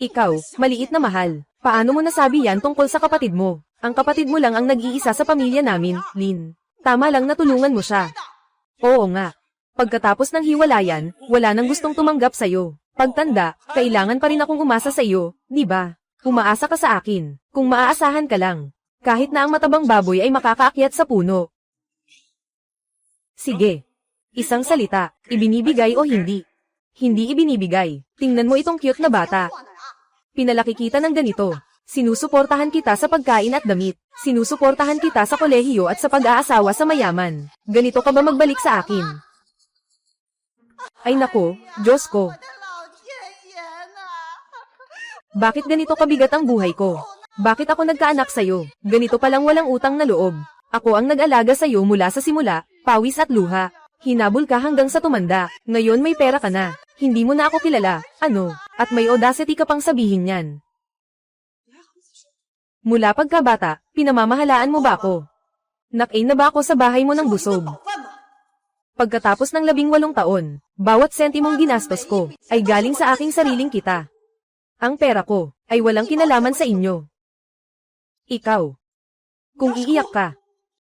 Speaker 1: Ikaw, maliit na mahal. Paano mo nasabi yan tungkol sa kapatid mo? Ang kapatid mo lang ang nag-iisa sa pamilya namin, Lin. Tama lang na tulungan mo siya. Oo nga. Pagkatapos ng hiwalayan, wala nang gustong tumanggap sa'yo. Pagtanda, kailangan pa rin akong umasa sa iyo, di ba? Umaasa ka sa akin, kung maaasahan ka lang. Kahit na ang matabang baboy ay makakaakyat sa puno. Sige. Isang salita, ibinibigay o hindi? Hindi ibinibigay. Tingnan mo itong cute na bata. Pinalaki kita ng ganito. Sinusuportahan kita sa pagkain at damit. Sinusuportahan kita sa kolehiyo at sa pag-aasawa sa mayaman. Ganito ka ba magbalik sa akin? Ay nako, Diyos ko. Bakit ganito kabigat ang buhay ko? Bakit ako nagkaanak sa'yo? Ganito palang walang utang na loob. Ako ang nag-alaga sa'yo mula sa simula, pawis at luha. Hinabol ka hanggang sa tumanda. Ngayon may pera ka na. Hindi mo na ako kilala. Ano? At may audacity ka pang sabihin yan. Mula pagkabata, pinamamahalaan mo ba ako? Nakain na ba ako sa bahay mo ng busog? Pagkatapos ng 18 taon, bawat sentimong ginastos ko, ay galing sa aking sariling kita. Ang pera ko, ay walang kinalaman sa inyo. Ikaw. Kung iiyak ka,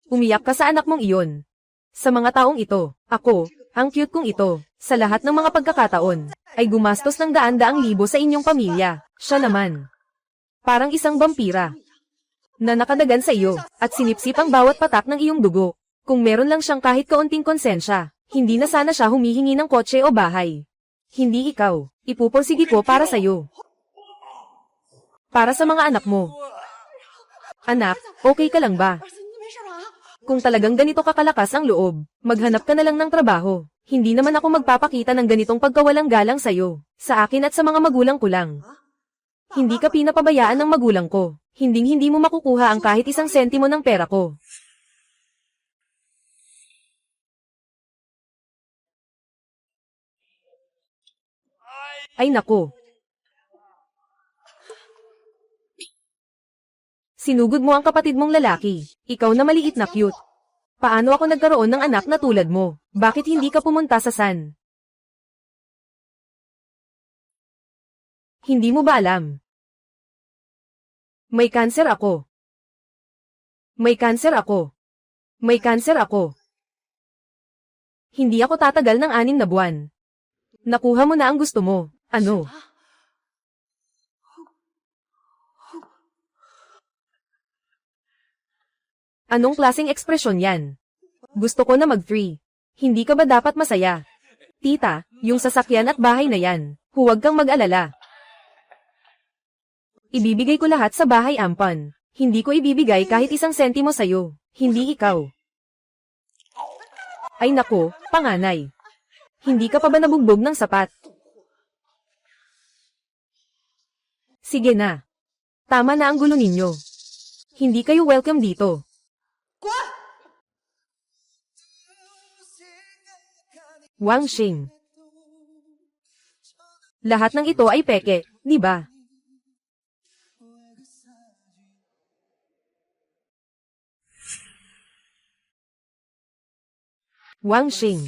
Speaker 1: umiyak ka sa anak mong iyon. Sa mga taong ito, ako, ang cute kong ito, sa lahat ng mga pagkakataon, ay gumastos ng daan-daang libo sa inyong pamilya. Siya naman. Parang isang vampira na nakadagan sa iyo, at sinipsip ang bawat patak ng iyong dugo. Kung meron lang siyang kahit kaunting konsensya, hindi na sana siya humihingi ng kotse o bahay. Hindi ikaw, ipupursige ko para sa iyo. Para sa mga anak mo. Anak, okay ka lang ba? Kung talagang ganito kakalakas ang loob, maghanap ka na lang ng trabaho. Hindi naman ako magpapakita ng ganitong pagkawalang galang sa iyo, sa akin at sa mga magulang ko lang. Hindi ka pinapabayaan ng magulang ko. Hinding-hindi mo makukuha ang kahit isang sentimo ng pera ko. Ay nako. Sinugod mo ang kapatid mong lalaki. Ikaw na maliit na cute. Paano ako nagkaroon ng anak na tulad mo? Bakit hindi ka pumunta sa San? Hindi mo ba alam? May kanser ako. May kanser ako. May kanser ako. Hindi ako tatagal ng 6 na buwan. Nakuha mo na ang gusto mo. Ano? Anong klaseng ekspresyon yan? Gusto ko na mag-free. Hindi ka ba dapat masaya? Tita, yung sasakyan at bahay na yan. Huwag kang mag-alala. Ibibigay ko lahat sa bahay, Ampan. Hindi ko ibibigay kahit isang sentimo sa'yo. Hindi ikaw. Ay nako, panganay. Hindi ka pa ba nabugbog ng sapat? Sige na. Tama na ang gulo ninyo. Hindi kayo welcome dito. Wang Xing. Lahat ng ito ay peke, di ba? Wang Xing.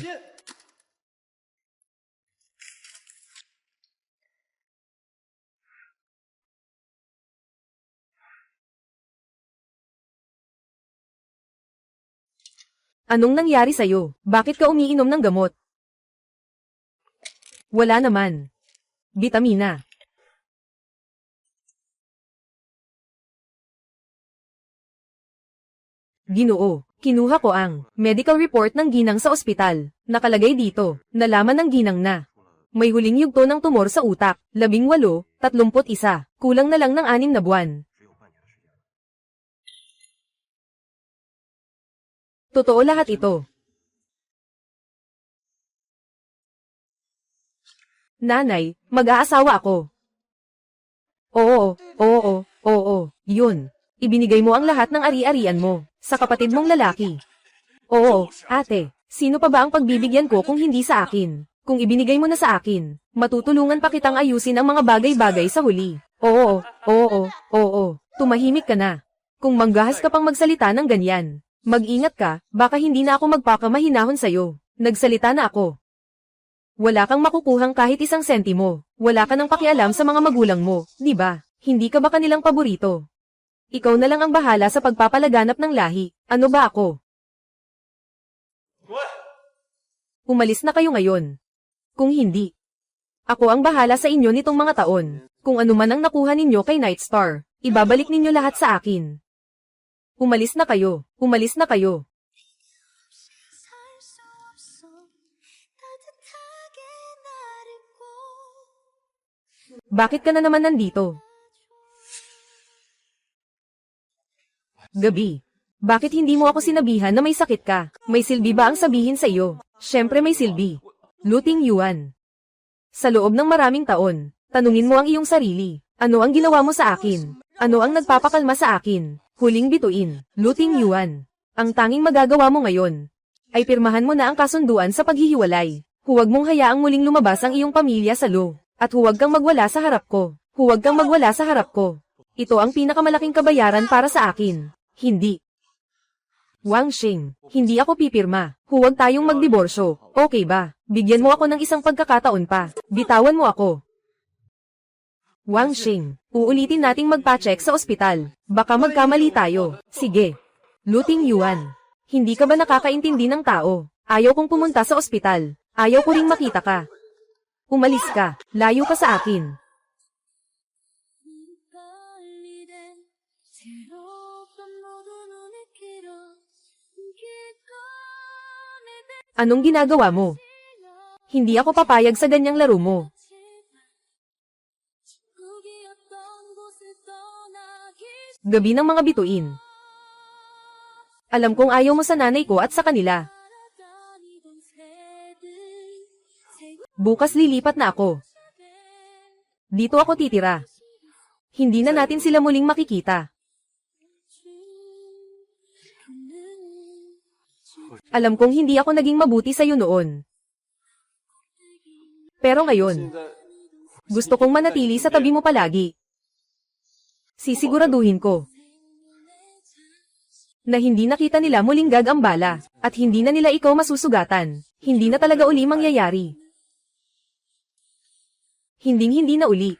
Speaker 1: Anong nangyari sa'yo? Bakit ka umiinom ng gamot? Wala naman. Bitamina. Ginoo, kinuha ko ang medical report ng ginang sa ospital. Nakalagay dito, nalaman ng ginang na may huling yugto ng tumor sa utak, 18, 31, kulang na lang ng 6 na buwan. Totoo lahat ito. Nanay, mag-aasawa ako. Oo, yun. Ibinigay mo ang lahat ng ari-arian mo sa kapatid mong lalaki. Oo, ate, sino pa ba ang pagbibigyan ko kung hindi sa akin? Kung ibinigay mo na sa akin, matutulungan pa kitang ayusin ang mga bagay-bagay sa huli. Oo, tumahimik ka na. Kung manggahas ka pang magsalita ng ganyan, mag-ingat ka, baka hindi na ako magpakamahinahon sa'yo. Nagsalita na ako. Wala kang makukuhang kahit isang sentimo. Wala ka nang pakialam sa mga magulang mo, di ba? Hindi ka ba kanilang paborito? Ikaw na lang ang bahala sa pagpapalaganap ng lahi. Ano ba ako? Umalis na kayo ngayon. Kung hindi, ako ang bahala sa inyo nitong mga taon. Kung ano man ang nakuha ninyo kay Nightstar, ibabalik ninyo lahat sa akin. Umalis na kayo. Umalis na kayo.
Speaker 2: 살 수 없어 따뜻하게 나를 꼭
Speaker 1: Bakit ka na naman nandito? Gabi. Bakit hindi mo ako sinabihan na may sakit ka? May silbi ba ang sabihin sa iyo? Siyempre may silbi. Luting Yuan. Sa loob ng maraming taon, tanungin mo ang iyong sarili. Ano ang ginawa mo sa akin? Ano ang nagpapakalma sa akin? Huling bituin. Luting Yuan. Ang tanging magagawa mo ngayon ay pirmahan mo na ang kasunduan sa paghihiwalay. Huwag mong hayaang muling lumabas ang iyong pamilya sa lo. At huwag kang magwala sa harap ko. Huwag kang magwala sa harap ko. Ito ang pinakamalaking kabayaran para sa akin. Hindi. Wang Xing, hindi ako pipirma. Huwag tayong magdiborsyo. Okay ba? Bigyan mo ako ng isang pagkakataon pa. Bitawan mo ako. Wang Xing, uulitin nating magpa-check sa ospital. Baka magkamali tayo. Sige. Luting Yuan. Hindi ka ba nakakaintindi ng tao? Ayaw kong pumunta sa ospital. Ayaw ko ring makita ka. Umalis ka. Layo ka sa akin.
Speaker 2: 빨리 된 새로운 모든 눈에 길어
Speaker 1: Anong ginagawa mo? Hindi ako papayag sa ganyang laro mo. Gabi ng mga bituin. Alam kong ayaw mo sa nanay ko at sa kanila. Bukas lilipat na ako. Dito ako titira. Hindi na natin sila muling makikita. Alam kong hindi ako naging mabuti sa'yo noon. Pero ngayon, gusto kong manatili sa tabi mo palagi. Sisiguraduhin ko na hindi nakita nila muling gagambala, at hindi na nila ikaw masusugatan. Hindi na talaga uli mangyayari. Hinding-hindi na uli.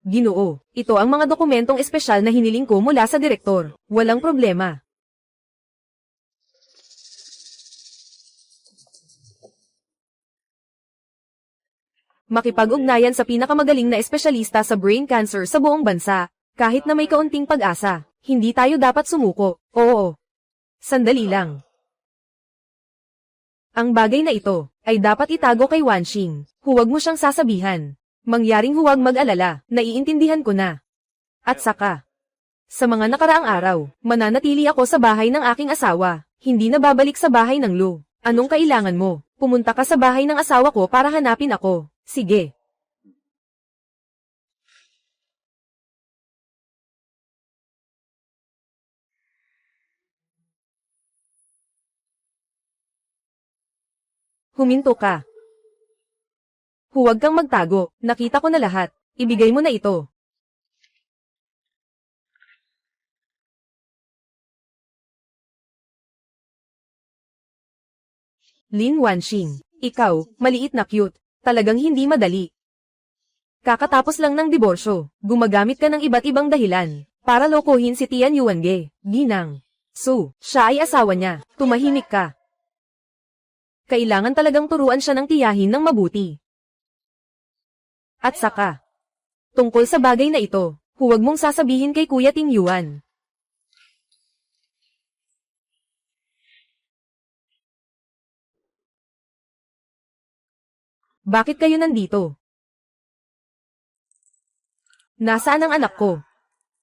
Speaker 1: Ginoo, ito ang mga dokumentong espesyal na hiniling ko mula sa direktor. Walang problema. Makipag-ugnayan sa pinakamagaling na espesyalista sa brain cancer sa buong bansa. Kahit na may kaunting pag-asa, Hindi tayo dapat sumuko. Oo. Sandali lang. Ang bagay na ito ay dapat itago kay Wanxing. Huwag mo siyang sasabihan. Mangyaring huwag mag-alala, naiintindihan ko na. At saka, sa mga nakaraang araw, mananatili ako sa bahay ng aking asawa. Hindi na babalik sa bahay ng Lu. Anong kailangan mo? Pumunta ka sa bahay ng asawa ko para hanapin ako. Sige. Huminto ka. Huwag kang magtago, nakita ko na lahat. Ibigay mo na ito. Lin Wanxing, ikaw, maliit na cute. Talagang hindi madali. Kakatapos lang ng diborsyo, gumagamit ka ng iba't ibang dahilan para lokohin si Tian Yuange, Ginang. Su, siya ay asawa niya. Tumahimik ka. Kailangan talagang turuan siya ng tiyahin ng mabuti. At saka, tungkol sa bagay na ito, huwag mong sasabihin kay Kuya Ting Yuan. Bakit kayo nandito? Nasaan ang anak ko?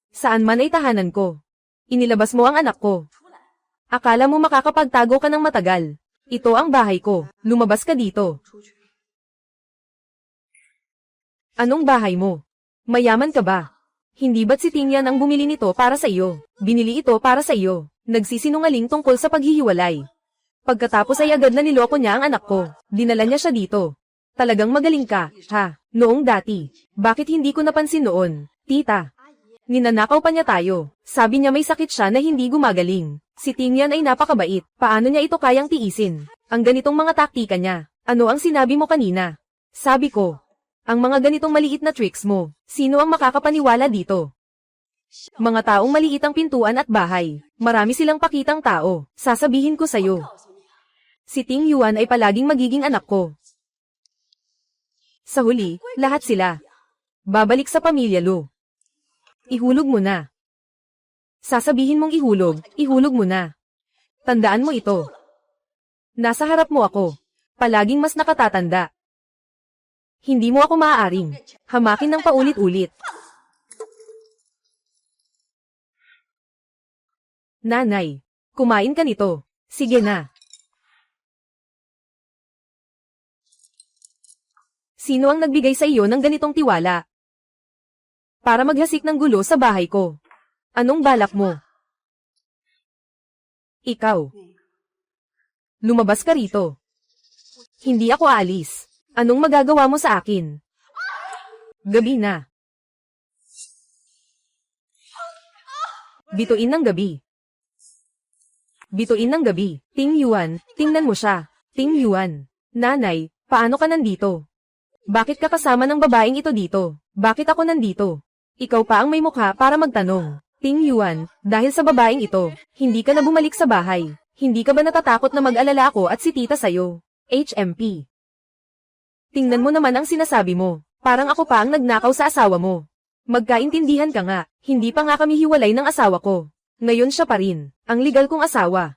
Speaker 1: Saan man ay tahanan ko? Inilabas mo ang anak ko. Akala mo makakapagtago ka ng matagal. Ito ang bahay ko. Lumabas ka dito. Anong bahay mo? Mayaman ka ba? Hindi ba't si Tingyan ang bumili nito para sa iyo? Binili ito para sa iyo. Nagsisinungaling tungkol sa paghihiwalay. Pagkatapos ay agad na niloko niya ang anak ko. Dinala niya siya dito. Talagang magaling ka, ha? Noong dati. Bakit hindi ko napansin noon? Tita. Ninanakaw pa niya tayo. Sabi niya may sakit siya na hindi gumagaling. Si Tingyan ay napakabait. Paano niya ito kayang tiisin? Ang ganitong mga taktika niya. Ano ang sinabi mo kanina? Sabi ko. Ang mga ganitong maliit na tricks mo. Sino ang makakapaniwala dito? Mga taong maliit ang pintuan at bahay. Marami silang pakitang tao. Sasabihin ko sa'yo. Si Ting Yuan ay palaging magiging anak ko. Sa huli, lahat sila. Babalik sa pamilya Lu. Ihulog mo na. Sasabihin mong ihulog mo na. Tandaan mo ito. Nasa harap mo ako. Palaging mas nakatatanda. Hindi mo ako maaaring hamakin ng paulit-ulit. Nanay, kumain ka nito. Sige na. Sino ang nagbigay sa iyo ng ganitong tiwala? Para maghasik ng gulo sa bahay ko. Anong balak mo? Ikaw. Lumabas ka rito. Hindi ako aalis. Anong magagawa mo sa akin? Gabi na. Bituin ng gabi. Bituin ng gabi. Ting Yuan, tingnan mo siya. Ting Yuan. Nanay, paano ka nandito? Bakit ka kasama ng babaeng ito dito? Bakit ako nandito? Ikaw pa ang may mukha para magtanong. Ting Yuan, dahil sa babaeng ito, hindi ka na bumalik sa bahay. Hindi ka ba natatakot na mag-alala ako at si tita sayo? HMP. Tingnan mo naman ang sinasabi mo. Parang ako pa ang nagnakaw sa asawa mo. Magkaintindihan ka nga, hindi pa nga kami hiwalay ng asawa ko. Ngayon siya pa rin, ang legal kong asawa.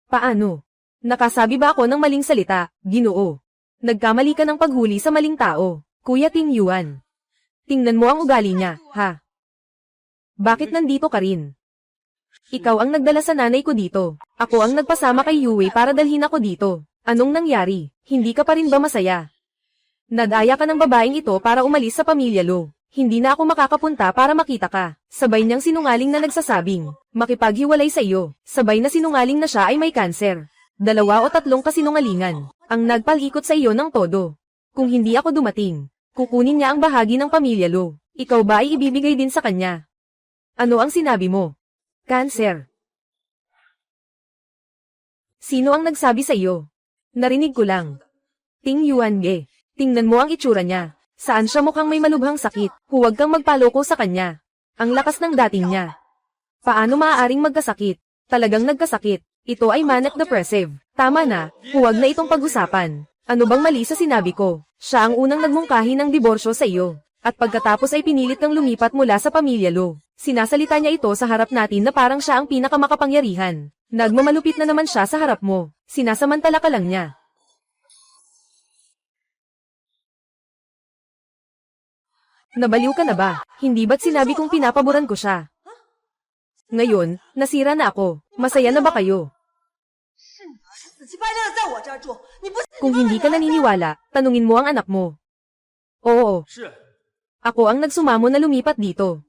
Speaker 1: Paano? Nakasabi ba ako ng maling salita, Ginoo? Nagkamali ka ng paghuli sa maling tao, Kuya Ting Yuan. Tingnan mo ang ugali niya, ha? Bakit nandito ka rin? Ikaw ang nagdala sa nanay ko dito. Ako ang nagpasama kay Yue para dalhin ako dito. Anong nangyari? Hindi ka pa rin ba masaya? Nadaya ka ng babaeng ito para umalis sa pamilya Lo. Hindi na ako makakapunta para makita ka. Sabay niyang sinungaling na nagsasabing, makipaghiwalay sa iyo. Sabay na sinungaling na siya ay may kanser. 2 o 3 kasinungalingan ang nagpalikot sa iyo ng todo. Kung hindi ako dumating, kukunin niya ang bahagi ng pamilya Lo. Ikaw ba ay ibibigay din sa kanya? Ano ang sinabi mo? Kanser. Sino ang nagsabi sa iyo? Narinig ko lang. Ting Yuan Ge. Tingnan mo ang itsura niya. Saan siya mukhang may malubhang sakit? Huwag kang magpaloko sa kanya. Ang lakas ng dating niya. Paano maaaring magkasakit? Talagang nagkasakit. Ito ay manic depressive. Tama na, huwag na itong pag-usapan. Ano bang mali sa sinabi ko? Siya ang unang nagmungkahi ng diborsyo sa iyo. At pagkatapos ay pinilit kang lumipat mula sa pamilya Lo. Sinasalita niya ito sa harap natin na parang siya ang pinakamakapangyarihan. Nagmamalupit na naman siya sa harap mo. Sinasamantala ka lang niya. Nabaliw ka na ba? Hindi ba't sinabi kong pinapaboran ko siya? Ngayon, nasira na ako. Masaya na ba kayo?
Speaker 2: 死乞白赖的在我这儿住，你不
Speaker 1: Kung hindi ka naniniwala, tanungin mo ang anak mo. Oo. Ako ang nagsumamo na lumipat dito.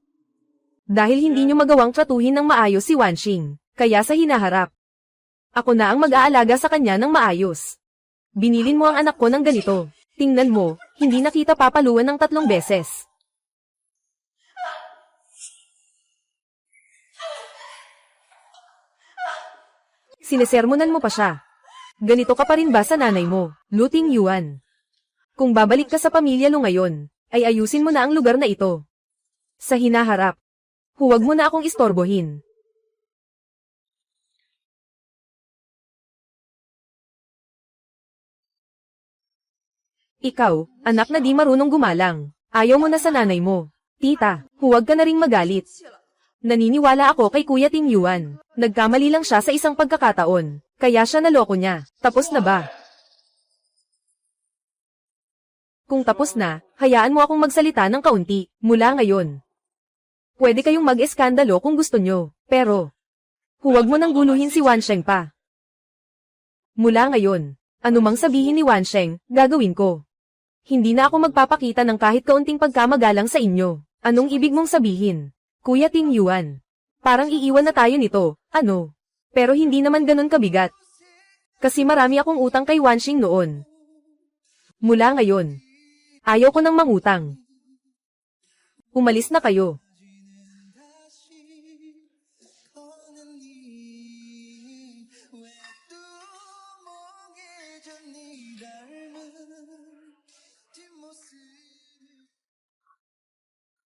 Speaker 1: Dahil hindi nyo magawang tratuhin ng maayos si Wanxing, kaya sa hinaharap, ako na ang mag-aalaga sa kanya ng maayos. Binilin mo ang anak ko ng ganito. Tingnan mo, hindi na kita papaluan ng 3 beses. Sinesermonan mo pa siya. Ganito ka pa rin ba sa nanay mo, Lu Tingyuan? Kung babalik ka sa pamilya Lu ngayon, ay ayusin mo na ang lugar na ito. Sa hinaharap, huwag mo na akong istorbohin. Ikaw, anak na di marunong gumalang, ayaw mo na sa nanay mo. Tita, huwag ka na ring magalit. Naniniwala ako kay Kuya Tingyuan. Nagkamali lang siya sa isang pagkakataon. Kaya siya naloko niya. Tapos na ba? Kung tapos na, hayaan mo akong magsalita ng kaunti, mula ngayon. Pwede kayong mag-eskandalo kung gusto nyo, pero huwag mo nang guluhin si Wansheng pa. Mula ngayon, anumang sabihin ni Wansheng, gagawin ko. Hindi na ako magpapakita ng kahit kaunting pagkamagalang sa inyo. Anong ibig mong sabihin? Kuya Tingyuan, parang iiwan na tayo nito, ano? Pero hindi naman ganun kabigat. Kasi marami akong utang kay Wanxing noon. Mula ngayon, ayaw ko nang mangutang. Umalis na kayo.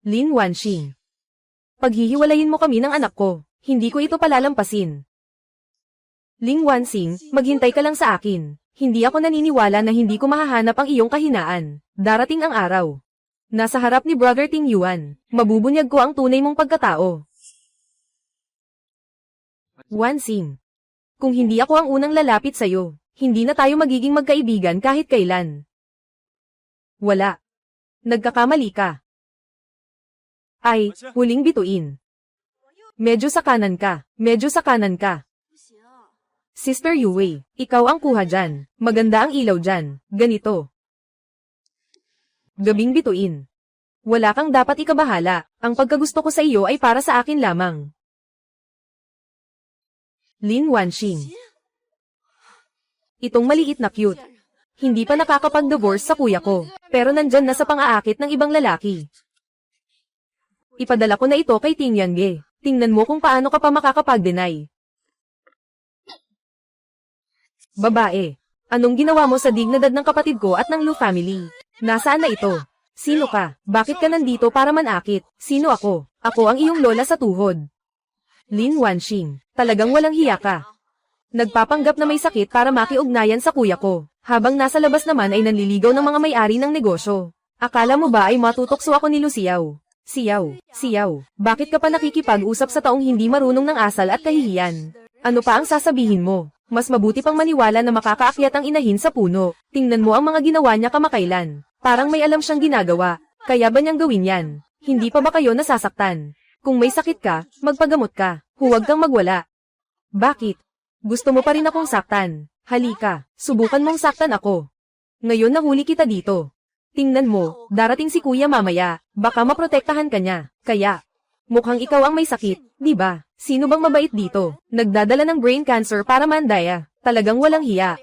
Speaker 1: Lin Wanxing. Paghihiwalayin mo kami ng anak ko, hindi ko ito palalampasin. Ling Wanxing, maghintay ka lang sa akin. Hindi ako naniniwala na hindi ko mahahanap ang iyong kahinaan. Darating ang araw. Nasa harap ni Brother Tingyuan, mabubunyag ko ang tunay mong pagkatao. Wanxing. Kung hindi ako ang unang lalapit sa'yo, hindi na tayo magiging magkaibigan kahit kailan. Wala. Nagkakamali ka. Ay, huling bituin. Medyo sa kanan ka, medyo sa kanan ka.
Speaker 2: 不行。
Speaker 1: Sister Yue, ikaw ang kuha dyan. Maganda ang ilaw dyan. Ganito. Gabing bituin. Wala kang dapat ikabahala. Ang pagkagusto ko sa iyo ay para sa akin lamang. Lin Wanxing. Itong maliit na cute. Hindi pa nakakapag-divorce sa kuya ko, pero nandyan na sa pang-aakit ng ibang lalaki. Ipadala ko na ito kay Ting Yange. Tingnan mo kung paano ka pa makakapag-deny. Babae, anong ginawa mo sa dignidad ng kapatid ko at ng Lu family? Nasaan na ito? Sino ka? Bakit ka nandito para manakit? Sino ako? Ako ang iyong lola sa tuhod. Lin Wanxing, talagang walang hiya ka. Nagpapanggap na may sakit para makiugnayan sa kuya ko, habang nasa labas naman ay nanliligaw ng mga may-ari ng negosyo. Akala mo ba ay matutokso ako ni Lu Xiao? Siyaw, bakit ka pa nakikipag-usap sa taong hindi marunong ng asal at kahihiyan? Ano pa ang sasabihin mo? Mas mabuti pang maniwala na makakaakyat ang inahin sa puno. Tingnan mo ang mga ginawa niya kamakailan. Parang may alam siyang ginagawa. Kaya ba niyang gawin yan? Hindi pa ba kayo nasasaktan? Kung may sakit ka, magpagamot ka. Huwag kang magwala. Bakit? Gusto mo pa rin akong saktan? Halika, subukan mong saktan ako. Ngayon nahuli kita dito. Tingnan mo, darating si kuya mamaya, baka maprotektahan ka niya. Kaya, mukhang ikaw ang may sakit, di ba? Sino bang mabait dito? Nagdadala ng brain cancer para mandaya. Talagang walang hiya.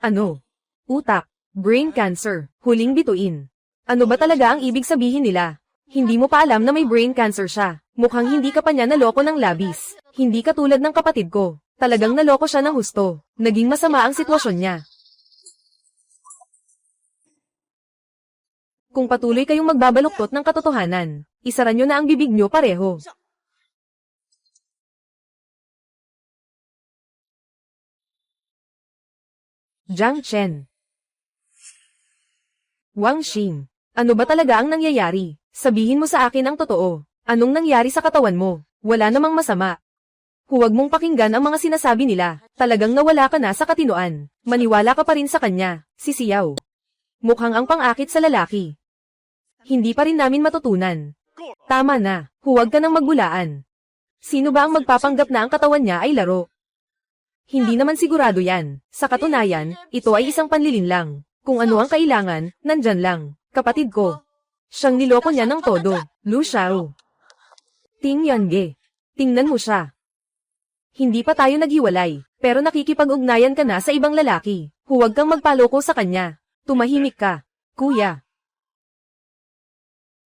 Speaker 1: Ano? Utak, brain cancer, huling bituin. Ano ba talaga ang ibig sabihin nila? Hindi mo pa alam na may brain cancer siya. Mukhang hindi ka pa niya naloko ng labis. Hindi ka tulad ng kapatid ko. Talagang naloko siya ng husto. Naging masama ang sitwasyon niya. Kung patuloy kayong magbabaluktot ng katotohanan, isara nyo na ang bibig nyo pareho. Jiang Chen. Wang Xing. Ano ba talaga ang nangyayari? Sabihin mo sa akin ang totoo. Anong nangyari sa katawan mo? Wala namang masama. Huwag mong pakinggan ang mga sinasabi nila. Talagang nawala ka na sa katinoan. Maniwala ka pa rin sa kanya, sisiyaw. Mukhang ang pang-akit sa lalaki. Hindi pa rin namin matutunan. Tama na, huwag ka nang magbulaan. Sino ba ang magpapanggap na ang katawan niya ay laro? Hindi naman sigurado yan. Sa katunayan, ito ay isang panlilin lang. Kung ano ang kailangan, nandyan lang. Kapatid ko. Siyang niloko niya ng todo. Lu Xiao. Ting Yange. Tingnan mo siya. Hindi pa tayo naghiwalay, pero nakikipag-ugnayan ka na sa ibang lalaki. Huwag kang magpaloko sa kanya. Tumahimik ka, kuya.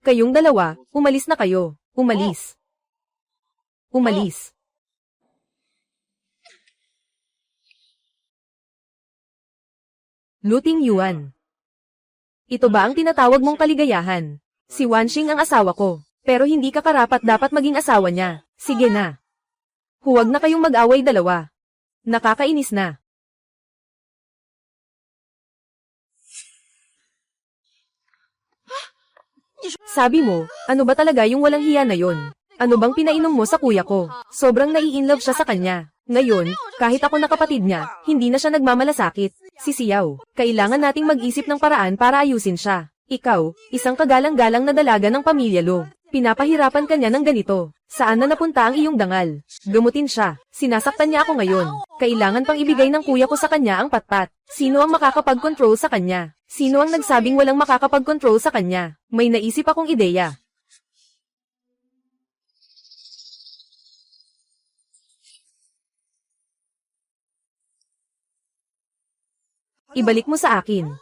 Speaker 1: Kayong dalawa, umalis na kayo. Umalis. Umalis. Luting Yuan. Ito ba ang tinatawag mong kaligayahan? Si Wanxing ang asawa ko, pero hindi ka karapat-dapat maging asawa niya. Sige na. Huwag na kayong mag-away dalawa. Nakakainis na. Sabi mo, ano ba talaga yung walang hiya na yon? Ano bang pinainom mo sa kuya ko? Sobrang nai-inlove siya sa kanya. Ngayon, kahit ako na kapatid niya, hindi na siya nagmamalasakit. Sisiyaw, kailangan nating mag-isip ng paraan para ayusin siya. Ikaw, isang kagalang-galang na dalaga ng pamilya Lo. Pinapahirapan ka niya ng ganito. Saan na napunta ang iyong dangal? Gamutin siya. Sinasaktan niya ako ngayon. Kailangan pang ibigay ng kuya ko sa kanya ang patpat. Sino ang makakapag-control sa kanya? Sino ang nagsabing walang makakapag-control sa kanya? May naisip akong ideya. Ibalik mo sa akin.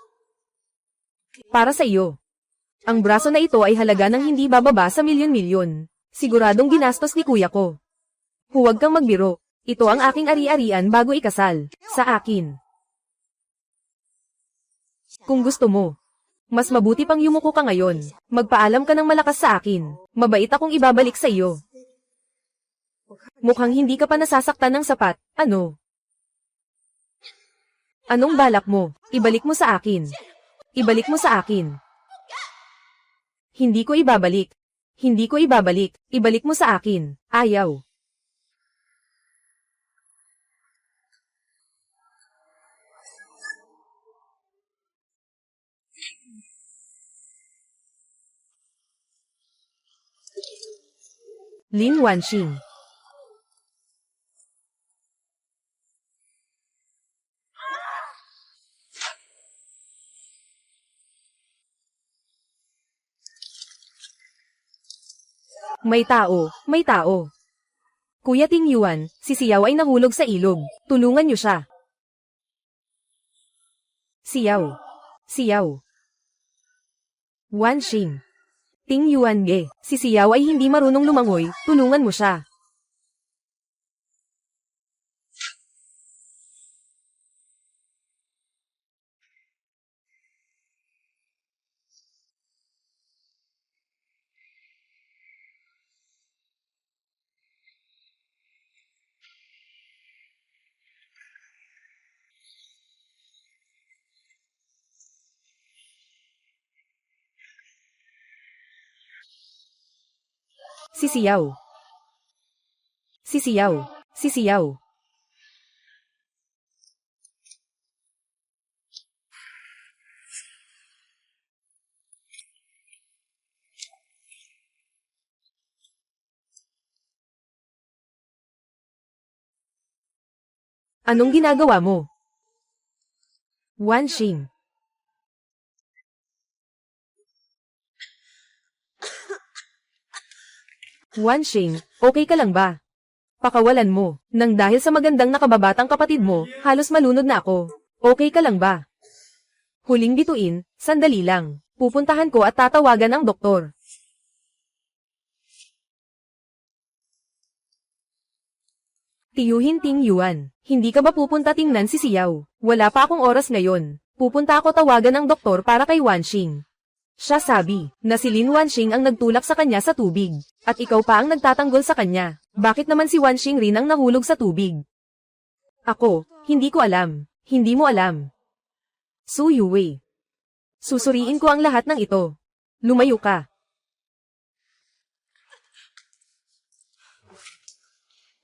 Speaker 1: Para sa iyo. Ang braso na ito ay halaga ng hindi bababa sa milyon-milyon. Siguradong ginastos ni kuya ko. Huwag kang magbiro. Ito ang aking ari-arian bago ikasal. Sa akin. Kung gusto mo. Mas mabuti pang yumuko ka ngayon. Magpaalam ka ng malakas sa akin. Mabait akong ibabalik sa iyo. Mukhang hindi ka pa nasasaktan ng sapat. Ano? Anong balak mo? Ibalik mo sa akin. Ibalik mo sa akin. Hindi ko ibabalik. Hindi ko ibabalik. Ibalik mo sa akin. Ayaw. Lin Wanxing. May tao, may tao. Kuya Ting Yuan, si Siyaw ay nahulog sa ilog. Tulungan niyo siya. Siyaw. Siyaw. Wanxing. Ting Yuan ge, si Siyaw ay hindi marunong lumangoy, tulungan mo siya. Sisiyaw. Sisiyaw. Sisiyaw. Anong ginagawa mo? Wanxing. Wanxing, okay ka lang ba? Pakawalan mo, nang dahil sa magandang nakababatang kapatid mo, halos malunod na ako. Okay ka lang ba? Huling bituin, sandali lang. Pupuntahan ko at tatawagan ang doktor. Tiyuhin Ting Yuan, hindi ka ba pupunta tingnan si Siyaw? Wala pa akong oras ngayon. Pupunta ako tawagan ng doktor para kay Wanxing. Siya sabi, na si Lin Wanxing ang nagtulak sa kanya sa tubig, at ikaw pa ang nagtatanggol sa kanya. Bakit naman si Wanxing rin ang nahulog sa tubig? Ako, hindi ko alam. Hindi mo alam. Su Yuwei. Susuriin ko ang lahat ng ito. Lumayo ka.